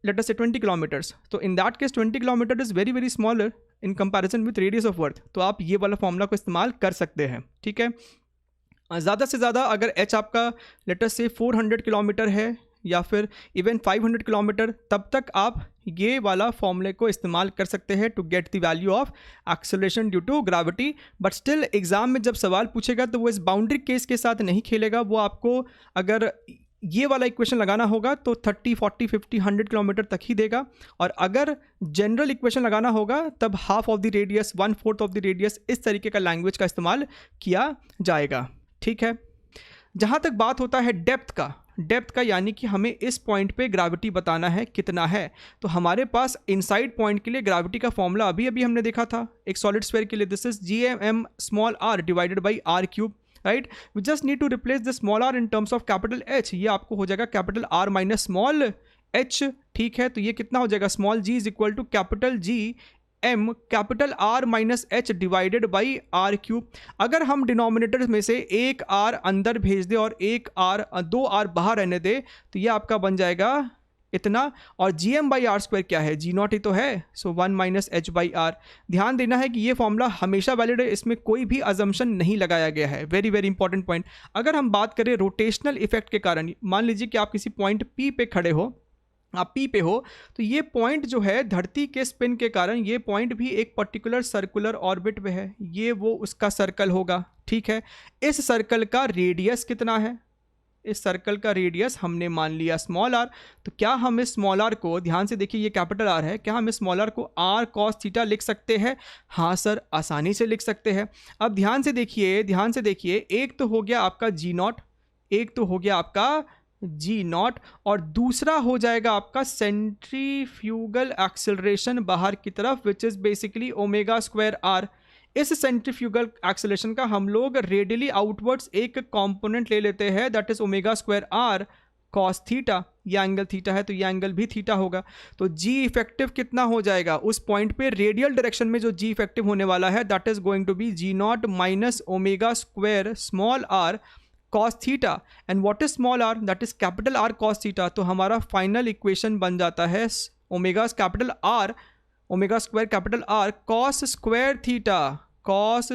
let us say 20 kilometers, तो in that case 20 kilometer is very very smaller in comparison with radius of earth, तो आप ये वाला फॉर्मूला को इस्तेमाल कर सकते हैं, ठीक है। ज़्यादा से ज़्यादा अगर h आपका let us say 400 किलोमीटर है या फिर इवन 500 किलोमीटर, तब तक आप ये वाला फॉर्मूले को इस्तेमाल कर सकते हैं to get the value of acceleration due to gravity. But still exam में जब सवाल पूछेगा तो वो इस बाउंड्री केस के साथ नहीं खेलेगा, वो आपको अगर ये वाला इक्वेशन लगाना होगा तो 30, 40, 50, 100 किलोमीटर तक ही देगा, और अगर जनरल इक्वेशन लगाना होगा तब half of the radius, 1/4 of the radius, इस तरीके का लैंग्वेज का इस्तेमाल किया जाएगा, ठीक है। जहाँ तक बात होता है डेप्थ का यानी कि हमें इस पॉइंट पे ग्रेविटी बताना है कितना है, तो हमारे पास इनसाइड पॉइंट के लिए ग्रेविटी का फॉर्मूला अभी हमने देखा था एक सॉलिड स्फीयर के लिए, this is gm_r divided by r3, right. We just need to replace the small r in terms of capital H, ये आपको हो जाएगा capital R minus small h, ठीक है। तो ये कितना हो जाएगा, small g is equal to capital G m capital R minus H divided by r3। अगर हम डिनोमिनेटर में से एक r अंदर भेज दे और एक दो r बाहर रहने दे तो ये आपका बन जाएगा इतना, और gm/r स्क्वायर क्या है, g0 ही तो है, सो 1 - h/r। ध्यान देना है कि ये फॉर्मूला हमेशा वैलिड है, इसमें कोई भी अजम्पशन नहीं लगाया गया है, वेरी वेरी इंपॉर्टेंट पॉइंट। अगर हम बात करें रोटेशनल इफेक्ट के कारण, मान लीजिए कि आप किसी पॉइंट P पे खड़े हो, आप P पे हो, तो ये पॉइंट जो है धरती के स्पिन के कारण ये पॉइंट भी एक पर्टिकुलर सर्कुलर ऑर्बिट में है, ये वो उसका सर्कल होगा, ठीक है। इस सर्कल का रेडियस कितना है, इस सर्कल का रेडियस हमने मान लिया स्मॉल r, तो क्या हम इस स्मॉल r को, ध्यान से देखिए ये कैपिटल R है, क्या हम इस स्मॉल r को r cos थीटा लिख सकते हैं, हाँ सर आसानी से लिख सकते हैं। अब ध्यान से देखिए एक तो हो गया आपका g0, और दूसरा हो जाएगा आपका सेंट्रीफ्यूगल एक्सेलरेशन बाहर की तरफ विच इज़ बेसिकली ω²r। इस सेंट्रीफ्यूगल एक्सेलरेशन का हम लोग रेडियली आउटवर्ड्स एक कंपोनेंट ले लेते हैं that is ω²r cos theta, ये एंगल थीटा है तो ये एंगल भी थीटा होगा। तो g इफेक्टिव कितना हो जाएगा उस पॉइंट पे, रेडियल डायरेक्शन में जो g इफेक्टिव होने वाला है that is going to be g0 minus ω² small r cos theta, and what is small r, that is capital R cos theta. तो हमारा फाइनल इक्वेशन बन जाता है ω² capital R cos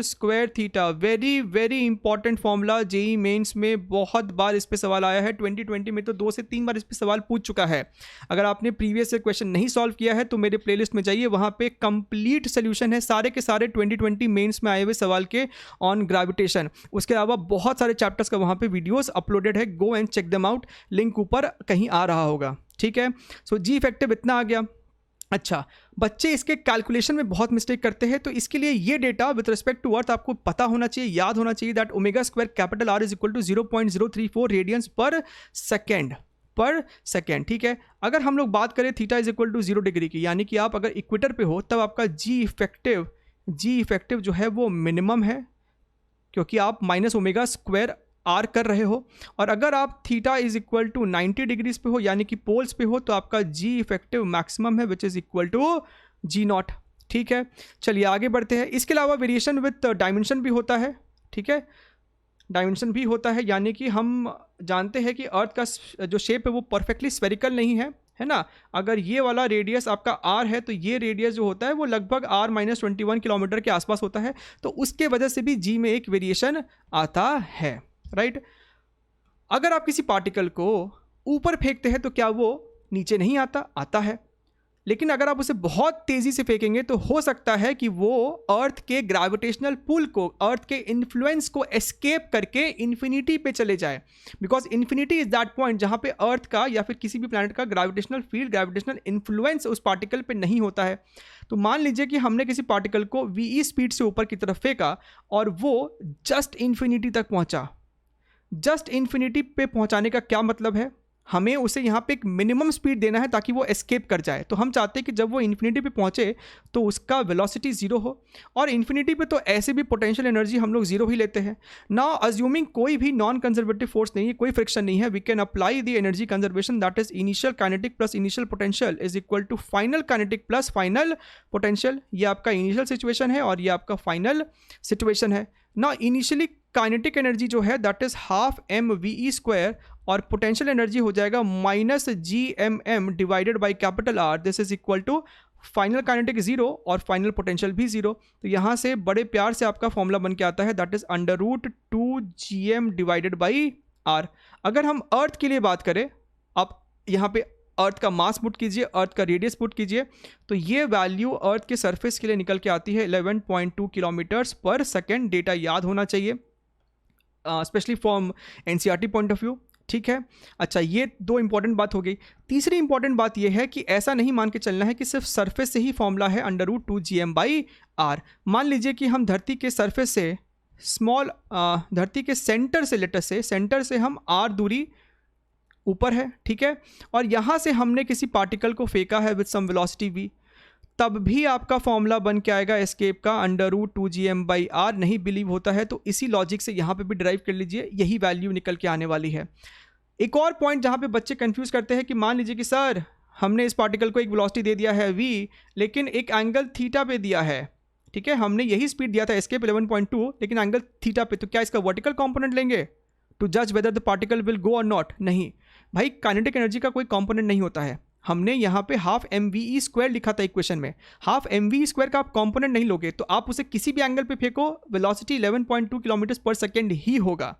square theta. Very very important formula, JEE Mains में बहुत बार इस पे सवाल आया है, 2020 में तो 2 से 3 बार इस पे सवाल पूछ चुका है। अगर आपने प्रीवियस से क्वेश्चन नहीं सॉल्व किया है तो मेरे प्लेलिस्ट में जाइए, वहाँ पे कंप्लीट सोल्यूशन है सारे के सारे 2020 मेंस में आए हुए सवाल के ऑन ग्रेविटेशन। उसके अलावा बहुत सारे चैप्टर्स का वहाँ पे वीडियोस अपलोडेड है, go and check them out, link ऊपर कहीं आ रहा होगा, ठीक है। सो जी इफेक्टिव इतना आ गया। अच्छा, बच्चे इसके कैलकुलेशन में बहुत मिस्टेक करते हैं, तो इसके लिए ये data with respect to earth आपको पता होना चाहिए, याद होना चाहिए that ω² capital R is equal to 0.034 radians per second, ठीक है। अगर हम लोग बात करें theta is equal to 0 degree की, यानी कि आप अगर इक्वेटर पे हो तब आपका जी इफेक्टिव जो है वो मिनिमम है, क्योंकि आप -ω² R कर रहे हो। और अगर आप theta is equal to 90 degrees पे हो यानी कि पोल्स पे हो तो आपका जी इफेक्टिव मैक्सिमम है which is equal to g0, ठीक है। चलिए आगे बढ़ते हैं। इसके अलावा वेरिएशन विथ डायमेंशन भी होता है, ठीक है, डायमेंशन भी होता है, यानी कि हम जानते हैं कि अर्थ का जो शेप है वो परफेक्टली स्फेरिकल नहीं है, है ना। अगर ये वाला रेडियस आपका आर है तो ये रेडियस जो होता है वो लगभग r-21 किलोमीटर के आसपास होता है, तो उसके वजह से भी जी में एक वेरिएशन आता है, राइट। अगर आप किसी पार्टिकल को ऊपर फेंकते हैं तो क्या वो नीचे नहीं आता? आता है। लेकिन अगर आप उसे बहुत तेज़ी से फेंकेंगे तो हो सकता है कि वो अर्थ के ग्रेविटेशनल पुल को, अर्थ के इन्फ्लुएंस को एस्केप करके इन्फिनिटी पे चले जाए, because infinity is that point जहाँ पे अर्थ का या फिर किसी भी प्लैनेट का ग्रेविटेशनल फील्ड, ग्रेविटेशनल इन्फ्लुएंस उस पार्टिकल पे नहीं होता है। तो मान लीजिए कि हमने किसी पार्टिकल को वी स्पीड से ऊपर की तरफ फेंका और वो जस्ट इन्फिनिटी तक पहुँचा। जस्ट इन्फिनिटी पे पहुँचाने का क्या मतलब है? हमें उसे यहाँ पे एक मिनिमम स्पीड देना है ताकि वो एस्केप कर जाए। तो हम चाहते हैं कि जब वो इन्फिनिटी पे पहुँचे तो उसका वेलोसिटी ज़ीरो हो, और इन्फिनिटी पे तो ऐसे भी पोटेंशियल एनर्जी हम लोग ज़ीरो ही लेते हैं। नाउ अज्यूमिंग कोई भी नॉन कंजर्वेटिव फोर्स नहीं है, कोई फ्रिक्शन नहीं है, we can apply the energy conservation, that is initial kinetic plus initial potential is equal to final kinetic plus final potential. ये आपका इनिशियल सिचुएशन है और ये आपका फाइनल सिचुएशन है ना। इनिशियली काइनेटिक एनर्जी जो है that is half m v e square, और पोटेंशियल एनर्जी हो जाएगा minus G M M divided by capital R, this is equal to final kinetic zero और फाइनल पोटेंशियल भी zero. तो यहाँ से बड़े प्यार से आपका फॉर्मूला बन के आता है that is under root 2gm divided by R. अगर हम अर्थ के लिए बात करें, आप यहाँ पे अर्थ का मास पुट कीजिए, अर्थ का रेडियस पुट कीजिए, तो ये वैल्यू अर्थ के सरफेस के लिए निकल के आती है 11.2 किलोमीटर्स पर सेकेंड। डेटा याद होना चाहिए specially from NCERT point of view, ठीक है। अच्छा, ये दो इंपॉर्टेंट बात हो गई। तीसरी इंपॉर्टेंट बात ये है कि ऐसा नहीं मान के चलना है कि सिर्फ सरफेस से ही फॉर्मूला है under root 2gm by R. मान लीजिए कि हम धरती के सरफेस से स्मॉल, धरती के सेंटर से, लेटर से सेंटर से हम आर दूरी ऊपर है, ठीक है, और यहाँ से हमने किसी पार्टिकल को फेंका है विद सम वेलोसिटी v, तब भी आपका फॉर्मूला बन के आएगा एस्केप का under root 2gm by R. नहीं बिलीव होता है तो इसी लॉजिक से यहाँ पे भी ड्राइव कर लीजिए, यही वैल्यू निकल के आने वाली है। एक और पॉइंट जहाँ पे बच्चे कंफ्यूज करते हैं कि मान लीजिए कि सर हमने इस पार्टिकल को एक वेलोसिटी दे दिया है v, लेकिन एक एंगल थीटा पे दिया है, ठीक है, हमने यही स्पीड दिया था एस्केप 11.2, लेकिन एंगल थीटा पे, तो क्या इसका वर्टिकल कॉम्पोनेंट लेंगे टू जज whether the particle will go और नॉट? नहीं भाई, काइनेटिक एनर्जी का कोई कॉम्पोनेंट नहीं होता है। हमने यहाँ पे half m v e square लिखा था इक्वेशन में, half m v e square का आप कंपोनेंट नहीं लोगे तो आप उसे किसी भी एंगल पे फेंको, वेलोसिटी 11.2 किलोमीटर पर सेकेंड ही होगा,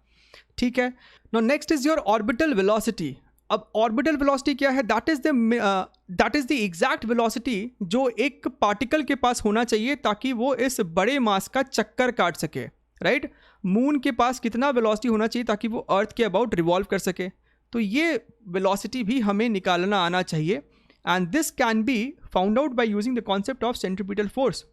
ठीक है। Now next is your orbital velocity. अब ऑर्बिटल वेलोसिटी क्या है? That is the exact velocity जो एक पार्टिकल के पास होना चाहिए ताकि वो इस बड़े मास का चक्कर काट सके, राइट। मून के पास कितना वेलोसिटी होना चाहिए ताकि वो अर्थ के अबाउट रिवॉल्व कर सके? तो ये वेलोसिटी भी हमें निकालना आना चाहिए, and this can be found out by using the concept of centripetal force,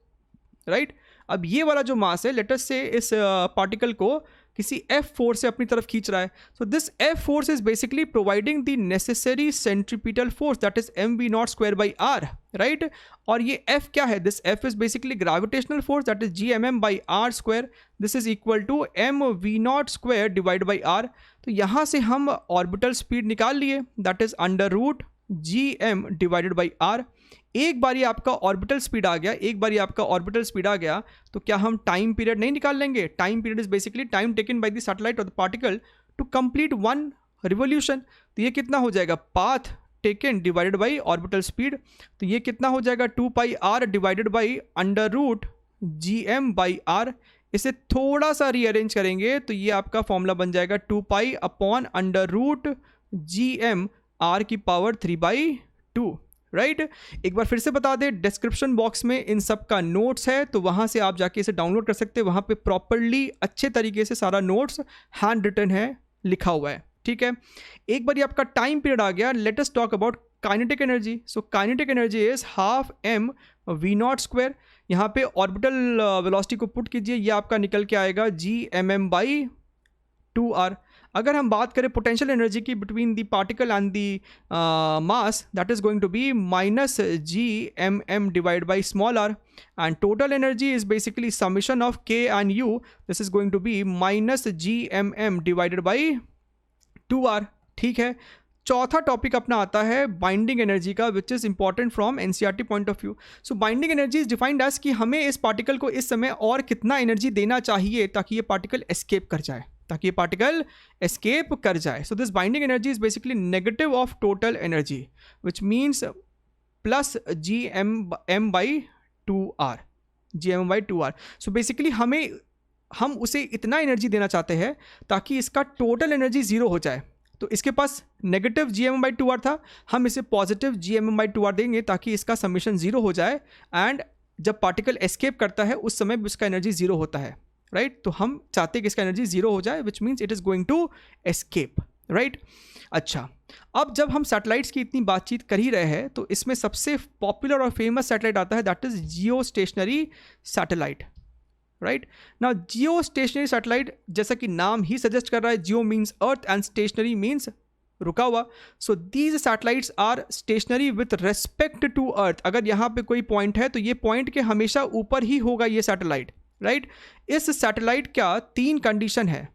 right. अब ये वाला जो मास है, लेट अस से इस पार्टिकल को किसी एफ फोर्स से अपनी तरफ खींच रहा है, so this f force is basically providing the necessary centripetal force that is m v not square by r, right. और ये एफ क्या है? This f is basically gravitational force that is g M m by are square, this is equal to m v not square divide by r. तो यहाँ से हम orbital speed निकाल लिए, that is under root ji m divided by are. एक बारी आपका orbital speed आ गया, एक बारी आपका ऑर्बिटल स्पीड आ गया तो क्या हम टाइम पीरियड नहीं निकाल लेंगे? Time period is basically time taken by the satellite और the particle to complete one revolution. तो ये कितना हो जाएगा? Path taken divided by orbital speed. तो ये कितना हो जाएगा? 2 pi R divided by under root ji M by R. इसे थोड़ा सा रीअरेंज करेंगे तो ये आपका फॉर्मूला बन जाएगा 2 पाई अपॉन अंडर रूट जी एम आर की पावर 3/2, राइट। एक बार फिर से बता दें, डिस्क्रिप्शन बॉक्स में इन सब का नोट्स है, तो वहाँ से आप जाके इसे डाउनलोड कर सकते हैं। वहाँ पे प्रॉपरली अच्छे तरीके से सारा नोट्स हैंड रिटन है, लिखा हुआ है, ठीक है। एक बार आपका टाइम पीरियड आ गया, let us talk about kinetic energy. So kinetic energy is half m v not square. यहाँ पे ऑर्बिटल वेलोसिटी को पुट कीजिए, ये आपका निकल के आएगा G M m by 2r। अगर हम बात करें पोटेंशियल एनर्जी की between the particle and the mass, that is going to be minus G M M divide by small R, and total energy is basically summation of K and U, this is going to be minus G M M divided by 2r, ठीक है। चौथा topic अपना आता है binding energy का, which is important from NCERT point of view. So binding energy is defined as कि हमें इस पार्टिकल को इस समय और कितना एनर्जी देना चाहिए ताकि ये पार्टिकल एस्केप कर जाए, ताकि ये पार्टिकल एस्केप कर जाए. So this binding energy is basically negative of total energy which means plus GM/2R. GM/2R. So basically हम उसे इतना एनर्जी देना चाहते हैं ताकि इसका टोटल एनर्जी जीरो हो जाए. तो इसके पास नेगेटिव GM/2R था, हम इसे पॉजिटिव GM/2R देंगे ताकि इसका समीशन जीरो हो जाए. एंड जब पार्टिकल एस्केप करता है उस समय उसका एनर्जी जीरो होता है, राइट. तो हम चाहते हैं कि इसका एनर्जी जीरो हो जाए which means it is going to escape, right. अच्छा, अब जब हम सैटेलाइट्स की इतनी बातचीत कर ही रहे हैं तो इसमें सबसे पॉपुलर और फेमस सैटेलाइट आता है, that is geostationary satellite, right. Now geostationary satellite, जैसा कि नाम ही सजेस्ट कर रहा है, geo means earth and stationary means रुका हुआ. So these satellites are stationary with respect to earth. अगर यहाँ पे कोई पॉइंट है तो ये पॉइंट के हमेशा ऊपर ही होगा ये सैटेलाइट, राइट. इस सैटेलाइट का 3 कंडीशन है.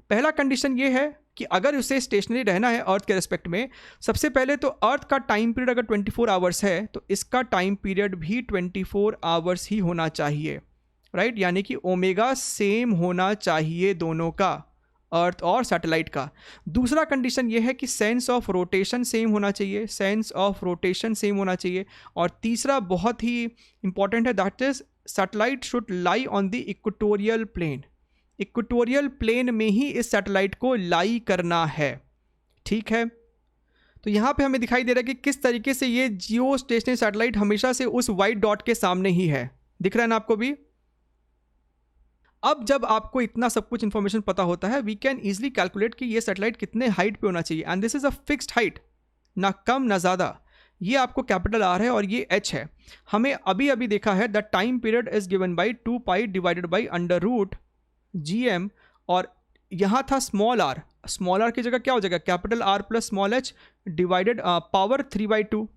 पहला कंडीशन ये है कि अगर उसे स्टेशनरी रहना है अर्थ के रेस्पेक्ट में, सबसे पहले तो अर्थ का टाइम पीरियड अगर 24 आवर्स है तो इसका टाइम पीरियड भी 24 आवर्स ही होना चाहिए, राइट. यानी कि ओमेगा सेम होना चाहिए दोनों का, अर्थ और सैटेलाइट का. दूसरा कंडीशन ये है कि सेंस ऑफ रोटेशन सेम होना चाहिए, सेंस ऑफ रोटेशन सेम होना चाहिए. और तीसरा बहुत ही इंपॉर्टेंट है, that is satellite should lie on the equatorial plane. Equatorial plane में ही इस सैटेलाइट को लाई करना है, ठीक है. तो यहाँ पे हमें दिखाई दे रहा है कि किस तरीके से ये जियो स्टेशनरी सैटेलाइट हमेशा से उस वाइट डॉट के सामने ही है. दिख रहा है ना आपको भी. अब जब आपको इतना सब कुछ इन्फॉर्मेशन पता होता है, वी कैन ईजिली कैलकुलेट कि ये सैटेलाइट कितने हाइट पे होना चाहिए. And this is a fixed height, ना कम ना ज़्यादा. ये आपको कैपिटल R है और ये H है. हमें अभी देखा है the time period is given by 2π divided by √GM. और यहाँ था स्मॉल r. स्मॉल r की जगह क्या हो जाएगा, capital R plus small h divided power 3/2.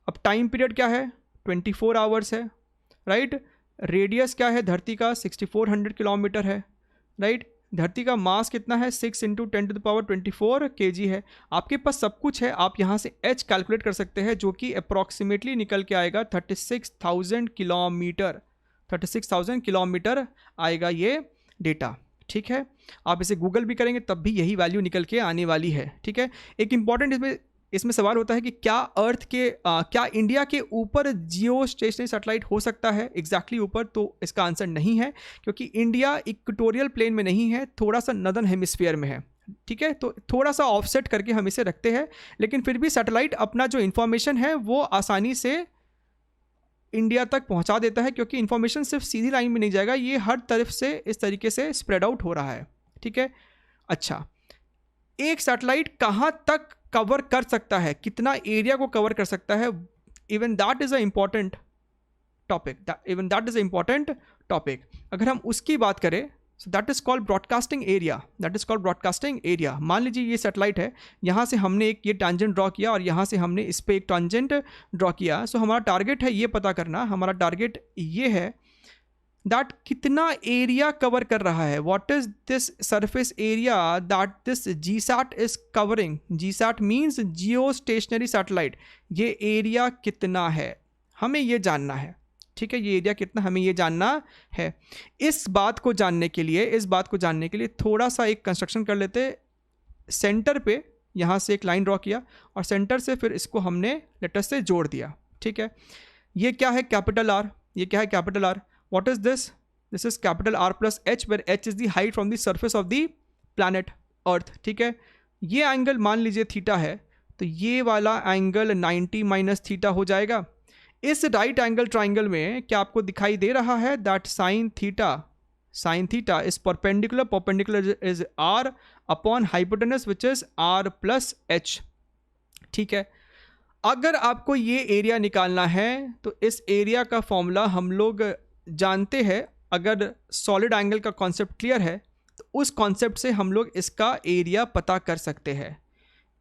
अब टाइम पीरियड क्या है, 24 आवर्स है, राइट. रेडियस क्या है धरती का, 6400 किलोमीटर है, राइट. धरती का मास कितना है, 6 × 10⁻24 kg है. आपके पास सब कुछ है. आप यहाँ से H कैलकुलेट कर सकते हैं जो कि अप्रॉक्सीमेटली निकल के आएगा 36,000 किलोमीटर. 36,000 किलोमीटर आएगा ये डेटा, ठीक है. आप इसे गूगल भी करेंगे तब भी यही वैल्यू निकल के आने वाली है, ठीक है. एक इंपॉर्टेंट इसमें सवाल होता है कि क्या क्या इंडिया के ऊपर जियो स्टेशनरी सैटेलाइट हो सकता है एग्जैक्टली ऊपर. तो इसका आंसर नहीं है, क्योंकि इंडिया इक्वेटोरियल प्लेन में नहीं है, थोड़ा सा नदर्न हेमिस्फीयर में है, ठीक है. तो थोड़ा सा ऑफसेट करके हम इसे रखते हैं, लेकिन फिर भी सैटेलाइट अपना जो इन्फॉर्मेशन है वो आसानी से इंडिया तक पहुंचा देता है, क्योंकि इन्फॉर्मेशन सिर्फ सीधी लाइन में नहीं जाएगा, ये हर तरफ से इस तरीके से स्प्रेड आउट हो रहा है, ठीक है. अच्छा, एक सैटेलाइट कहाँ तक कवर कर सकता है, कितना एरिया को कवर कर सकता है, even that is a important topic. अगर हम उसकी बात करें, so that is called broadcasting area. मान लीजिए ये सैटेलाइट है, यहाँ से हमने एक ये टैंजेंट ड्रॉ किया और यहाँ से हमने इस पर एक टैंजेंट ड्रॉ किया. सो हमारा टारगेट है ये पता करना, हमारा टारगेट ये है दैट कितना एरिया कवर कर रहा है, what is this surface area that this GSAT is covering. GSAT means Jio stationery satellite. ये एरिया कितना है हमें ये जानना है, ठीक है. ये एरिया कितना हमें ये जानना है. इस बात को जानने के लिए थोड़ा सा एक कंस्ट्रक्शन कर लेते. सेंटर पे यहाँ से एक लाइन ड्रॉ किया और सेंटर से फिर इसको हमने लेटर से जोड़ दिया, ठीक है. ये क्या है, capital R. What is this? This is capital R plus H, where H is the height from the surface of the planet Earth, ठीक है. ये एंगल मान लीजिए थीटा है, तो ये वाला एंगल 90 माइनस थीटा हो जाएगा. इस राइट एंगल ट्राइंगल में क्या आपको दिखाई दे रहा है that sine theta is perpendicular is R upon hypotenuse which is R plus H, ठीक है. अगर आपको ये एरिया निकालना है तो इस एरिया का फॉर्मूला हम लोग जानते हैं. अगर सॉलिड एंगल का कॉन्सेप्ट क्लियर है तो उस कॉन्सेप्ट से हम लोग इसका एरिया पता कर सकते हैं.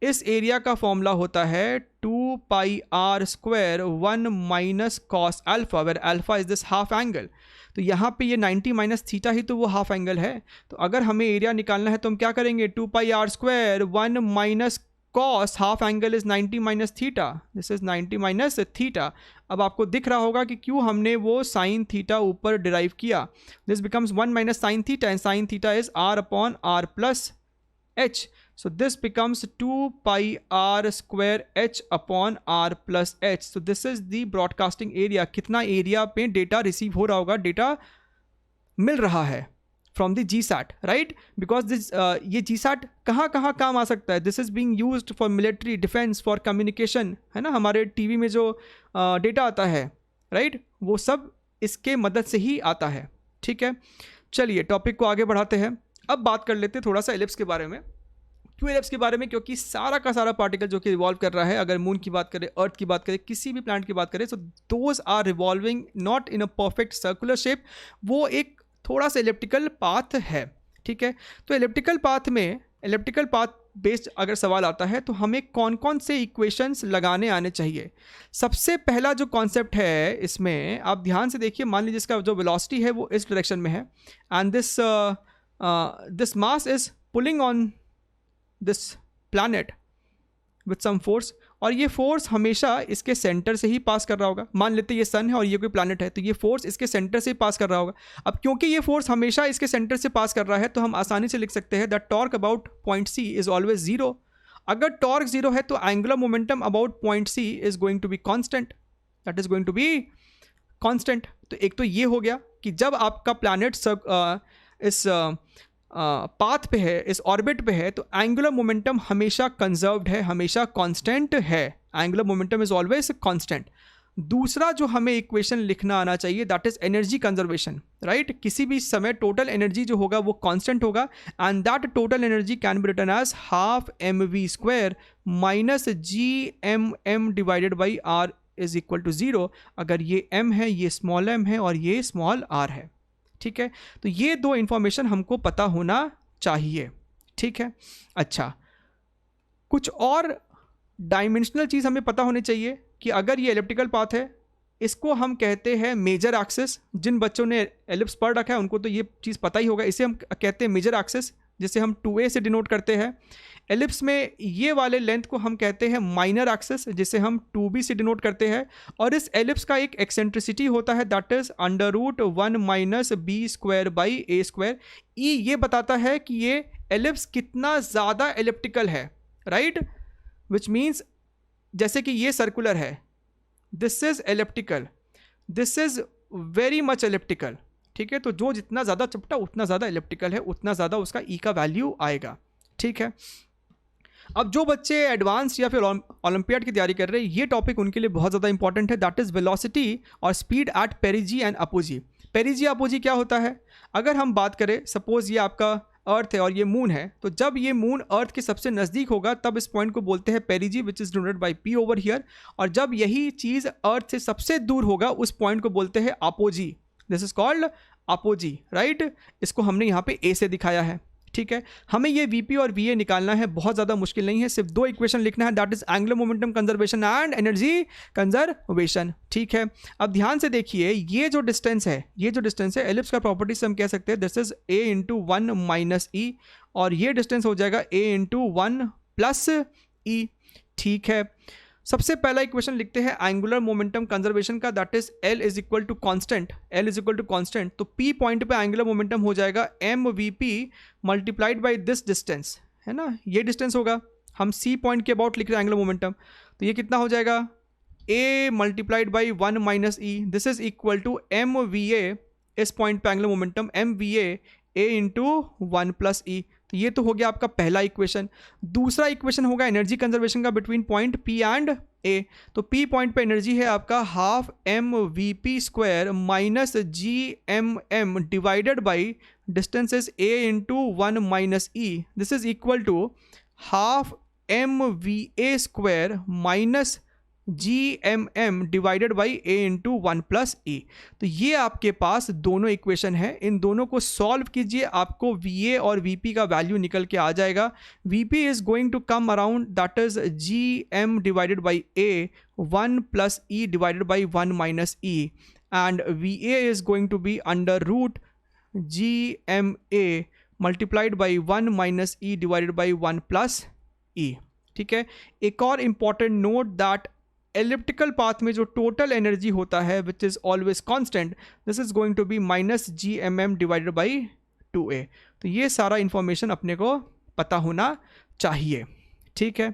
इस एरिया का फॉर्मूला होता है 2πr² 1 minus cos alpha, where alpha is this half angle. तो यहाँ पे ये 90 माइनस थीटा ही तो वो हाफ एंगल है. तो अगर हमें एरिया निकालना है तो हम क्या करेंगे, 2πr² 1 minus cos half angle is 90 minus theta, this is 90 minus theta. अब आपको दिख रहा होगा कि क्यों हमने वो साइन थीटा ऊपर डिराइव किया। This becomes 1 minus sine theta and sine theta is r upon r plus h. So this becomes 2 pi r square h upon r plus h. So this is the broadcasting area. कितना area पे data receive हो रहा होगा, data मिल रहा है from the GSAT, right? Because this ये GSAT कहाँ कहाँ काम आ सकता है? This is being used for military, defence, for communication, है ना? हमारे टीवी में जो डेटा आता है, राइट, वो सब इसके मदद से ही आता है। ठीक है, चलिए टॉपिक को आगे बढ़ाते हैं। अब बात कर लेते हैं थोड़ा सा एलिप्स के बारे में। क्यों एलिप्स के बारे में? क्योंकि सारा का सारा पार्टिकल जो कि रिवॉल्व कर रहा है, अगर मून की बात करें, अर्थ की बात करें, किसी भी प्लैनेट की बात करें, so those are revolving not in a perfect circular shape, वो एक थोड़ा सा एलिप्टिकल पाथ है। ठीक है, तो एलिप्टिकल पाथ में, एलिप्टिकल पाथ बेस्ड अगर सवाल आता है तो हमें कौन कौन से इक्वेशंस लगाने आने चाहिए? सबसे पहला जो कॉन्सेप्ट है इसमें, आप ध्यान से देखिए, मान लीजिए इसका जो वेलोसिटी है वो इस डायरेक्शन में है and this mass is pulling on this planet with some force, और ये फोर्स हमेशा इसके सेंटर से ही पास कर रहा होगा। मान लेते ये सन है और ये कोई प्लैनेट है, तो ये फोर्स इसके सेंटर से ही पास कर रहा होगा। अब क्योंकि ये फोर्स हमेशा इसके सेंटर से पास कर रहा है, तो हम आसानी से लिख सकते हैं that torque about point c is always zero. अगर टॉर्क जीरो है तो angular momentum about point c is going to be constant, that is going to be constant. तो एक तो ये हो गया कि जब आपका प्लैनेट इस पाथ पे है, इस ऑर्बिट पे है, तो एंगुलर मोमेंटम हमेशा कंजर्व्ड है, हमेशा कांस्टेंट है। Angular momentum is always constant. दूसरा जो हमें इक्वेशन लिखना आना चाहिए, that is energy conservation, right? किसी भी समय टोटल एनर्जी जो होगा वो कांस्टेंट होगा and that total energy can be written as half mv² minus gmm divided by r is equal to 0। अगर ये m है, ये स्मॉल m है और ये स्मॉल r है। ठीक है, तो ये दो इंफॉर्मेशन हमको पता होना चाहिए। ठीक है, अच्छा, कुछ और डायमेंशनल चीज़ हमें पता होनी चाहिए कि अगर ये एलिप्टिकल पाथ है, इसको हम कहते हैं मेजर एक्सिस। जिन बच्चों ने एलिप्स पढ़ रखा है उनको तो ये चीज़ पता ही होगा। इसे हम कहते हैं मेजर एक्सिस, जिसे हम 2a से डिनोट करते हैं। एलिप्स में ये वाले लेंथ को हम कहते हैं माइनर एक्सिस, जिसे हम 2b से डिनोट करते हैं। और इस एलिप्स का एक एक्सेंट्रिसिटी होता है, that is √1 minus b² by a²। ई ये बताता है कि ये एलिप्स कितना ज़्यादा एलिप्टिकल है, राइट? विच मीन्स जैसे कि ये सर्कुलर है, this is elliptical, this is very much elliptical. ठीक है, तो जो जितना ज़्यादा चपटा उतना ज़्यादा एलिप्टिकल है, उतना ज़्यादा उसका ई का वैल्यू आएगा। ठीक है, अब जो बच्चे एडवांस या फिर ओलंपियाड की तैयारी कर रहे हैं, ये टॉपिक उनके लिए बहुत ज़्यादा इंपॉर्टेंट है, दैट इज़ वेलोसिटी और speed at पेरिजी and apogee. पेरिजी apogee क्या होता है? अगर हम बात करें, सपोज ये आपका अर्थ है और ये मून है, तो जब ये मून अर्थ के सबसे नज़दीक होगा तब इस पॉइंट को बोलते हैं पेरिजी, which is denoted by P over here. और जब यही चीज़ अर्थ से सबसे दूर होगा उस पॉइंट को बोलते हैं apogee, this is called apogee, right? इसको हमने यहाँ पे ए से दिखाया है। ठीक है, हमें ये वीपी और वीए निकालना है, बहुत ज़्यादा मुश्किल नहीं है, सिर्फ दो इक्वेशन लिखना है, that is angular momentum conservation and energy conservation. ठीक है, अब ध्यान से देखिए, ये जो डिस्टेंस है, ये जो डिस्टेंस है, एलिप्स का प्रॉपर्टी से हम कह सकते हैं this is a into 1 minus E, और ये डिस्टेंस हो जाएगा a इंटू 1 प्लस ई। ठीक है, सबसे पहला इक्वेशन लिखते हैं एंगुलर मोमेंटम कंजर्वेशन का, that is L is equal to constant, L is equal to constant. तो P पॉइंट पे एंगुलर मोमेंटम हो जाएगा mvp multiplied by this distance, है ना? ये डिस्टेंस होगा, हम C पॉइंट के अबाउट लिख रहे हैं एंगुलर मोमेंटम, तो ये कितना हो जाएगा? A multiplied by 1 minus E, this is equal to mva, इस पॉइंट पे angular momentum mva a into 1 plus E. तो ये तो हो गया आपका पहला इक्वेशन। दूसरा इक्वेशन होगा एनर्जी कंजर्वेशन का between point P and A। तो P पॉइंट पे एनर्जी है आपका half mvp² minus gmm divided by distance is A into 1 minus E, this is equal to half mva² minus gmm divided by a into 1 plus E. तो ये आपके पास दोनों equation है, इन दोनों को सॉल्व कीजिए, आपको va और vp का वैल्यू निकल के आ जाएगा। vp is going to come around, that is gm divided by a 1 plus E divided by 1 minus E, and va is going to be under root gma multiplied by 1 minus E divided by 1 plus E. ठीक है। एक और important note that elliptical path में जो total energy होता है which is always constant, this is going to be -GMM divided by 2a। तो ये सारा इंफॉर्मेशन अपने को पता होना चाहिए, ठीक है।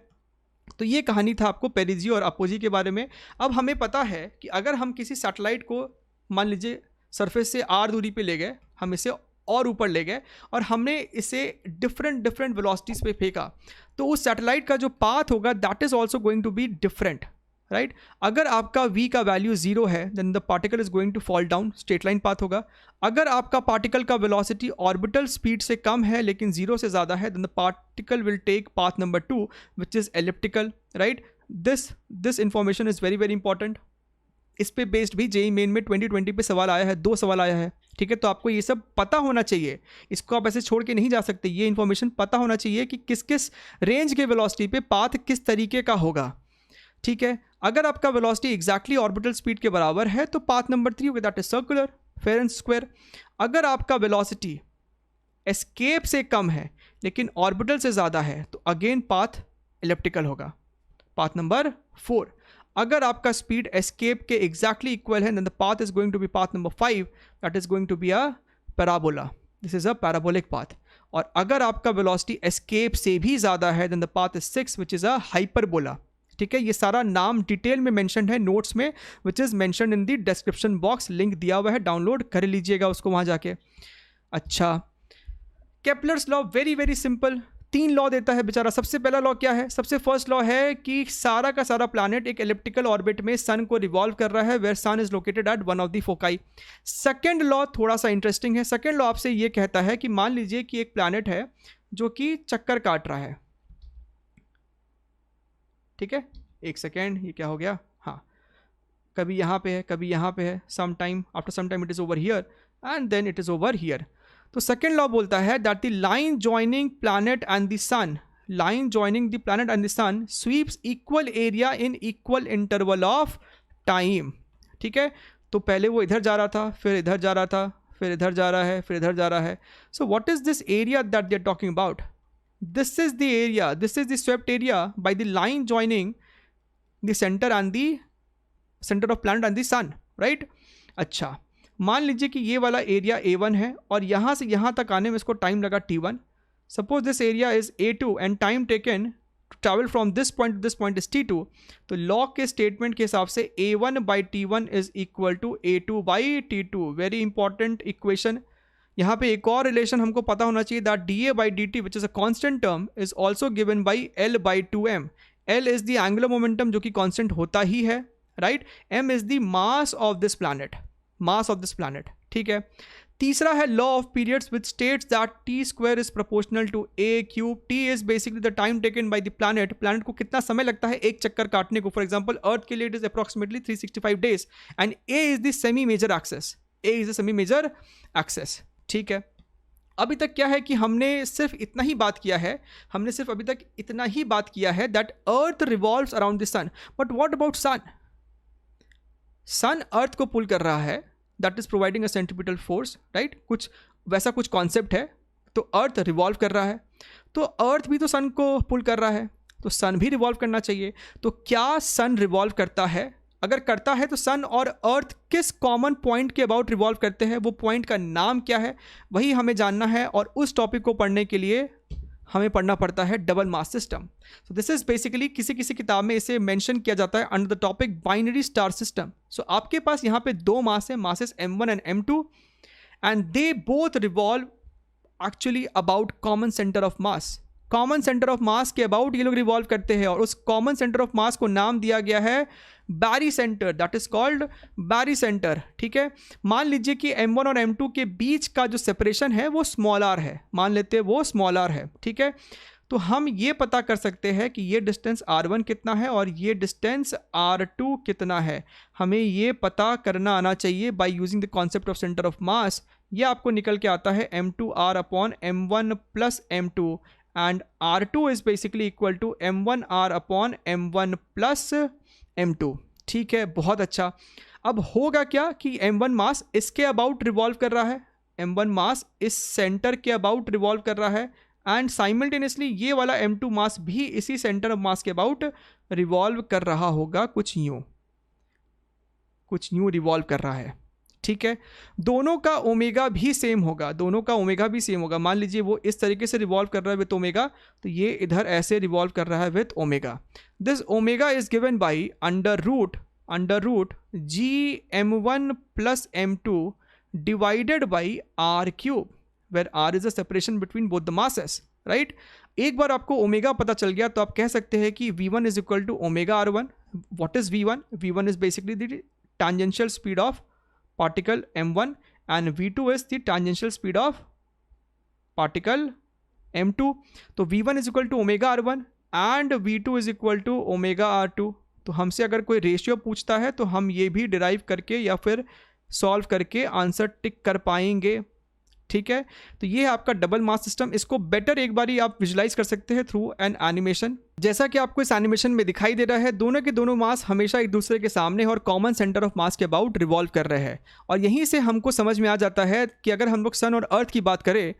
तो ये कहानी था आपको पेरिजी और अपोजी के बारे में। अब हमें पता है कि अगर हम किसी सैटेलाइट को मान लीजिए सरफेस से r दूरी पे ले गए, हम इसे और ऊपर ले गए और हमने इसे डिफरेंट वेलोसिटीज़ पे फेंका, तो उस सैटेलाइट का जो पाथ होगा that is also going to be different, right. अगर आपका v का वैल्यू 0 है then the particle is going to fall down, straight line path होगा। अगर आपका पार्टिकल का वेलोसिटी ऑर्बिटल स्पीड से कम है लेकिन 0 से ज़्यादा है then the particle will take path number 2 which is elliptical, right. This information is very very important. इस पे बेस्ड भी जेईई मेन में 2020 पे सवाल आया है, 2 सवाल आया है, ठीक है। तो आपको ये सब पता होना चाहिए, इसको आप ऐसे छोड़ के नहीं जा सकते। ये इन्फॉर्मेशन पता होना चाहिए कि किस किस रेंज के वेलोसिटी पे पाथ किस तरीके का होगा, ठीक है। अगर आपका वेलोसिटी एग्जैक्टली ऑर्बिटल स्पीड के बराबर है तो पाथ नंबर 3 होगा, that is circular, fair and square. अगर आपका वेलोसिटी एस्केप से कम है लेकिन ऑर्बिटल से ज़्यादा है तो अगेन पाथ एलिप्टिकल होगा, पाथ नंबर 4। अगर आपका स्पीड एस्केप के एग्जैक्टली इक्वल है then the path is going to be path number 5, that is going to be a parabola, this is a parabolic path. और अगर आपका वेलोसिटी एस्केप से भी ज़्यादा है then the path is 6 which is a hyperbola, ठीक है। ये सारा नाम डिटेल में मेंशन है नोट्स में which is mention in the description box, link दिया हुआ है, डाउनलोड कर लीजिएगा उसको वहाँ जाके। अच्छा, Kepler's law very very simple, 3 law देता है बेचारा। सबसे पहला लॉ क्या है? सबसे फर्स्ट लॉ है कि सारा का सारा प्लैनेट एक एलिप्टिकल ऑर्बिट में सन को रिवॉल्व कर रहा है where sun is located at one of the foci. Second law थोड़ा सा इंटरेस्टिंग है। सेकेंड लॉ आपसे ये कहता है कि मान लीजिए कि एक प्लैनेट है जो कि चक्कर काट रहा है, ठीक है। एक सेकेंड, ये क्या हो गया? हाँ, कभी यहाँ पे है, कभी यहाँ पे है, some time after some time it is over here and then it is over here. तो सेकेंड लॉ बोलता है that the line joining planet and the sun, line joining the planet and the sun sweeps equal area in equal interval of time, ठीक है। तो पहले वो इधर जा रहा था, फिर इधर जा रहा था, फिर इधर जा रहा है, फिर इधर जा रहा है। So what is this area that they are talking about? This is the area, this is the swept area by the line joining the center and the center of planet and the sun, right? अच्छा, मान लीजिए कि ये वाला area A1 है और यहाँ से यहाँ तक आने में इसको टाइम लगा T1. Suppose this area is A2 and time taken to travel from this point to this point is T2. तो लॉ के स्टेटमेंट के हिसाब से A1 by T1 is equal to A2 by T2. Very important equation. यहाँ पे एक और relation हमको पता होना चाहिए that dA by dt which is a constant term is also given by L by 2m. L is the angular momentum जो कि कांस्टेंट होता ही है, राइट। M is the mass of this planet, mass of this planet, ठीक है। तीसरा है law of periods which states that t square is proportional to a cube. t is basically the time taken by the planet, planet को कितना समय लगता है एक चक्कर काटने को। फॉर एग्जांपल अर्थ के लिए it is approximately 365 days and a is the semi major axis, a is the semi major axis, ठीक है। अभी तक क्या है कि हमने सिर्फ इतना ही बात किया है, हमने सिर्फ अभी तक इतना ही बात किया है that earth revolves around the sun. But what about sun? Sun earth को पुल कर रहा है, that is providing a centripetal force, right. कुछ वैसा कुछ कॉन्सेप्ट है। तो अर्थ रिवॉल्व कर रहा है, तो अर्थ भी तो सन को पुल कर रहा है, तो सन भी रिवॉल्व करना चाहिए। तो क्या सन रिवॉल्व करता है? अगर करता है तो सन और अर्थ किस कॉमन पॉइंट के अबाउट रिवॉल्व करते हैं, वो पॉइंट का नाम क्या है, वही हमें जानना है। और उस टॉपिक को पढ़ने के लिए हमें पढ़ना पड़ता है double mass system. So this is basically किसी किसी किताब में इसे मेंशन किया जाता है under the topic binary star system. So आपके पास यहाँ पे 2 मास है, masses m1 and m2 and they both revolve actually about common centre of mass. Common centre of mass के अबाउट ये लोग रिवॉल्व करते हैं और उस कॉमन सेंटर ऑफ मास को नाम दिया गया है barycentre, that is called barycentre, ठीक है। मान लीजिए कि m1 और m2 के बीच का जो सेपरेशन है वो स्मॉल r है, मान लेते हैं वो स्मॉल r है, ठीक है। तो हम ये पता कर सकते हैं कि ये डिस्टेंस r1 कितना है और ये डिस्टेंस r2 कितना है। हमें ये पता करना आना चाहिए by using the concept of centre of मास। ये आपको निकल के आता है m2r upon m1 plus m2 and r2 is basically equal to m1r upon m1 plus m2, ठीक है। बहुत अच्छा। अब होगा क्या कि m1 मास इसके अबाउट रिवॉल्व कर रहा है, m1 मास इस सेंटर के अबाउट रिवॉल्व कर रहा है एंड साइमल्टेनियसली ये वाला M2 मास भी इसी सेंटर ऑफ मास के अबाउट रिवॉल्व कर रहा होगा, कुछ यूं रिवॉल्व कर रहा है, ठीक है। दोनों का ओमेगा भी सेम होगा, मान लीजिए वो इस तरीके से रिवॉल्व कर रहा है विथ ओमेगा, तो ये इधर ऐसे रिवॉल्व कर रहा है with omega. This omega is given by under root GM1 plus M2 divided by R cube, where R is the separation between both the masses, right. एक बार आपको ओमेगा पता चल गया तो आप कह सकते हैं कि V1 is equal to omega R1। What is V1? V1 is basically the tangential speed of particle M1 and V2 is the tangential speed of particle M2. तो V1 is equal to omega R1 and V2 is equal to omega R2। तो हमसे अगर कोई ratio पूछता है तो हम ये भी डिराइव करके या फिर सॉल्व करके आंसर टिक कर पाएंगे, ठीक है। तो ये है आपका डबल मास सिस्टम। इसको बेटर एक बारी आप विजुलाइज कर सकते हैं थ्रू एन एनिमेशन। जैसा कि आपको इस एनिमेशन में दिखाई दे रहा है, दोनों के दोनों मास हमेशा एक दूसरे के सामने और कॉमन सेंटर ऑफ मास के अबाउट रिवॉल्व कर रहे हैं। और यहीं से हमको समझ में आ जाता है कि अगर हम लोग सन और अर्थ की बात करें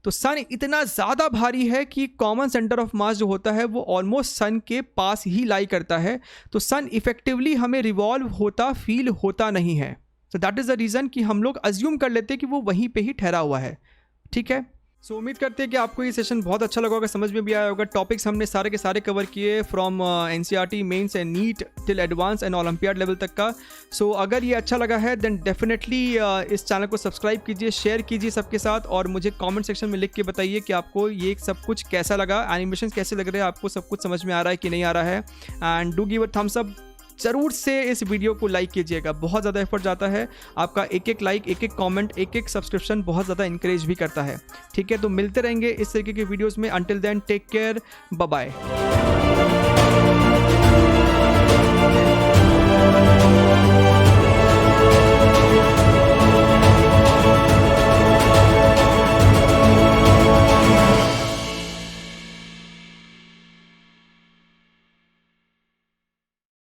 तो सन इतना ज़्यादा भारी है कि कॉमन सेंटर ऑफ मास जो होता है वो ऑलमोस्ट सन के पास ही लाई करता है। तो सन इफेक्टिवली हमें रिवॉल्व होता फील होता नहीं है। तो दैट इज़ द रीज़न कि हम लोग अज्यूम कर लेते हैं कि वो वहीं पे ही ठहरा हुआ है, ठीक है। सो उम्मीद करते हैं कि आपको ये सेशन बहुत अच्छा लगा होगा, समझ में भी आया होगा। टॉपिक्स हमने सारे के सारे कवर किए from NCERT mains and NEET till advance and olympiad level तक का। सो अगर ये अच्छा लगा है देन डेफिनेटली इस चैनल को सब्सक्राइब कीजिए, शेयर कीजिए सबके साथ, और मुझे कमेंट सेक्शन में लिख के बताइए कि आपको ये सब कुछ कैसा लगा, एनिमेशन कैसे लग रहे हैं, आपको सब कुछ समझ में आ रहा है कि नहीं आ रहा है। And do give a thumbs up. ज़रूर से इस वीडियो को लाइक कीजिएगा, बहुत ज़्यादा एफर्ट जाता है। आपका एक एक लाइक, एक एक कमेंट, एक एक सब्सक्रिप्शन बहुत ज़्यादा इंकरेज भी करता है, ठीक है। तो मिलते रहेंगे इस तरीके के वीडियोस में। Until then take care, bye bye.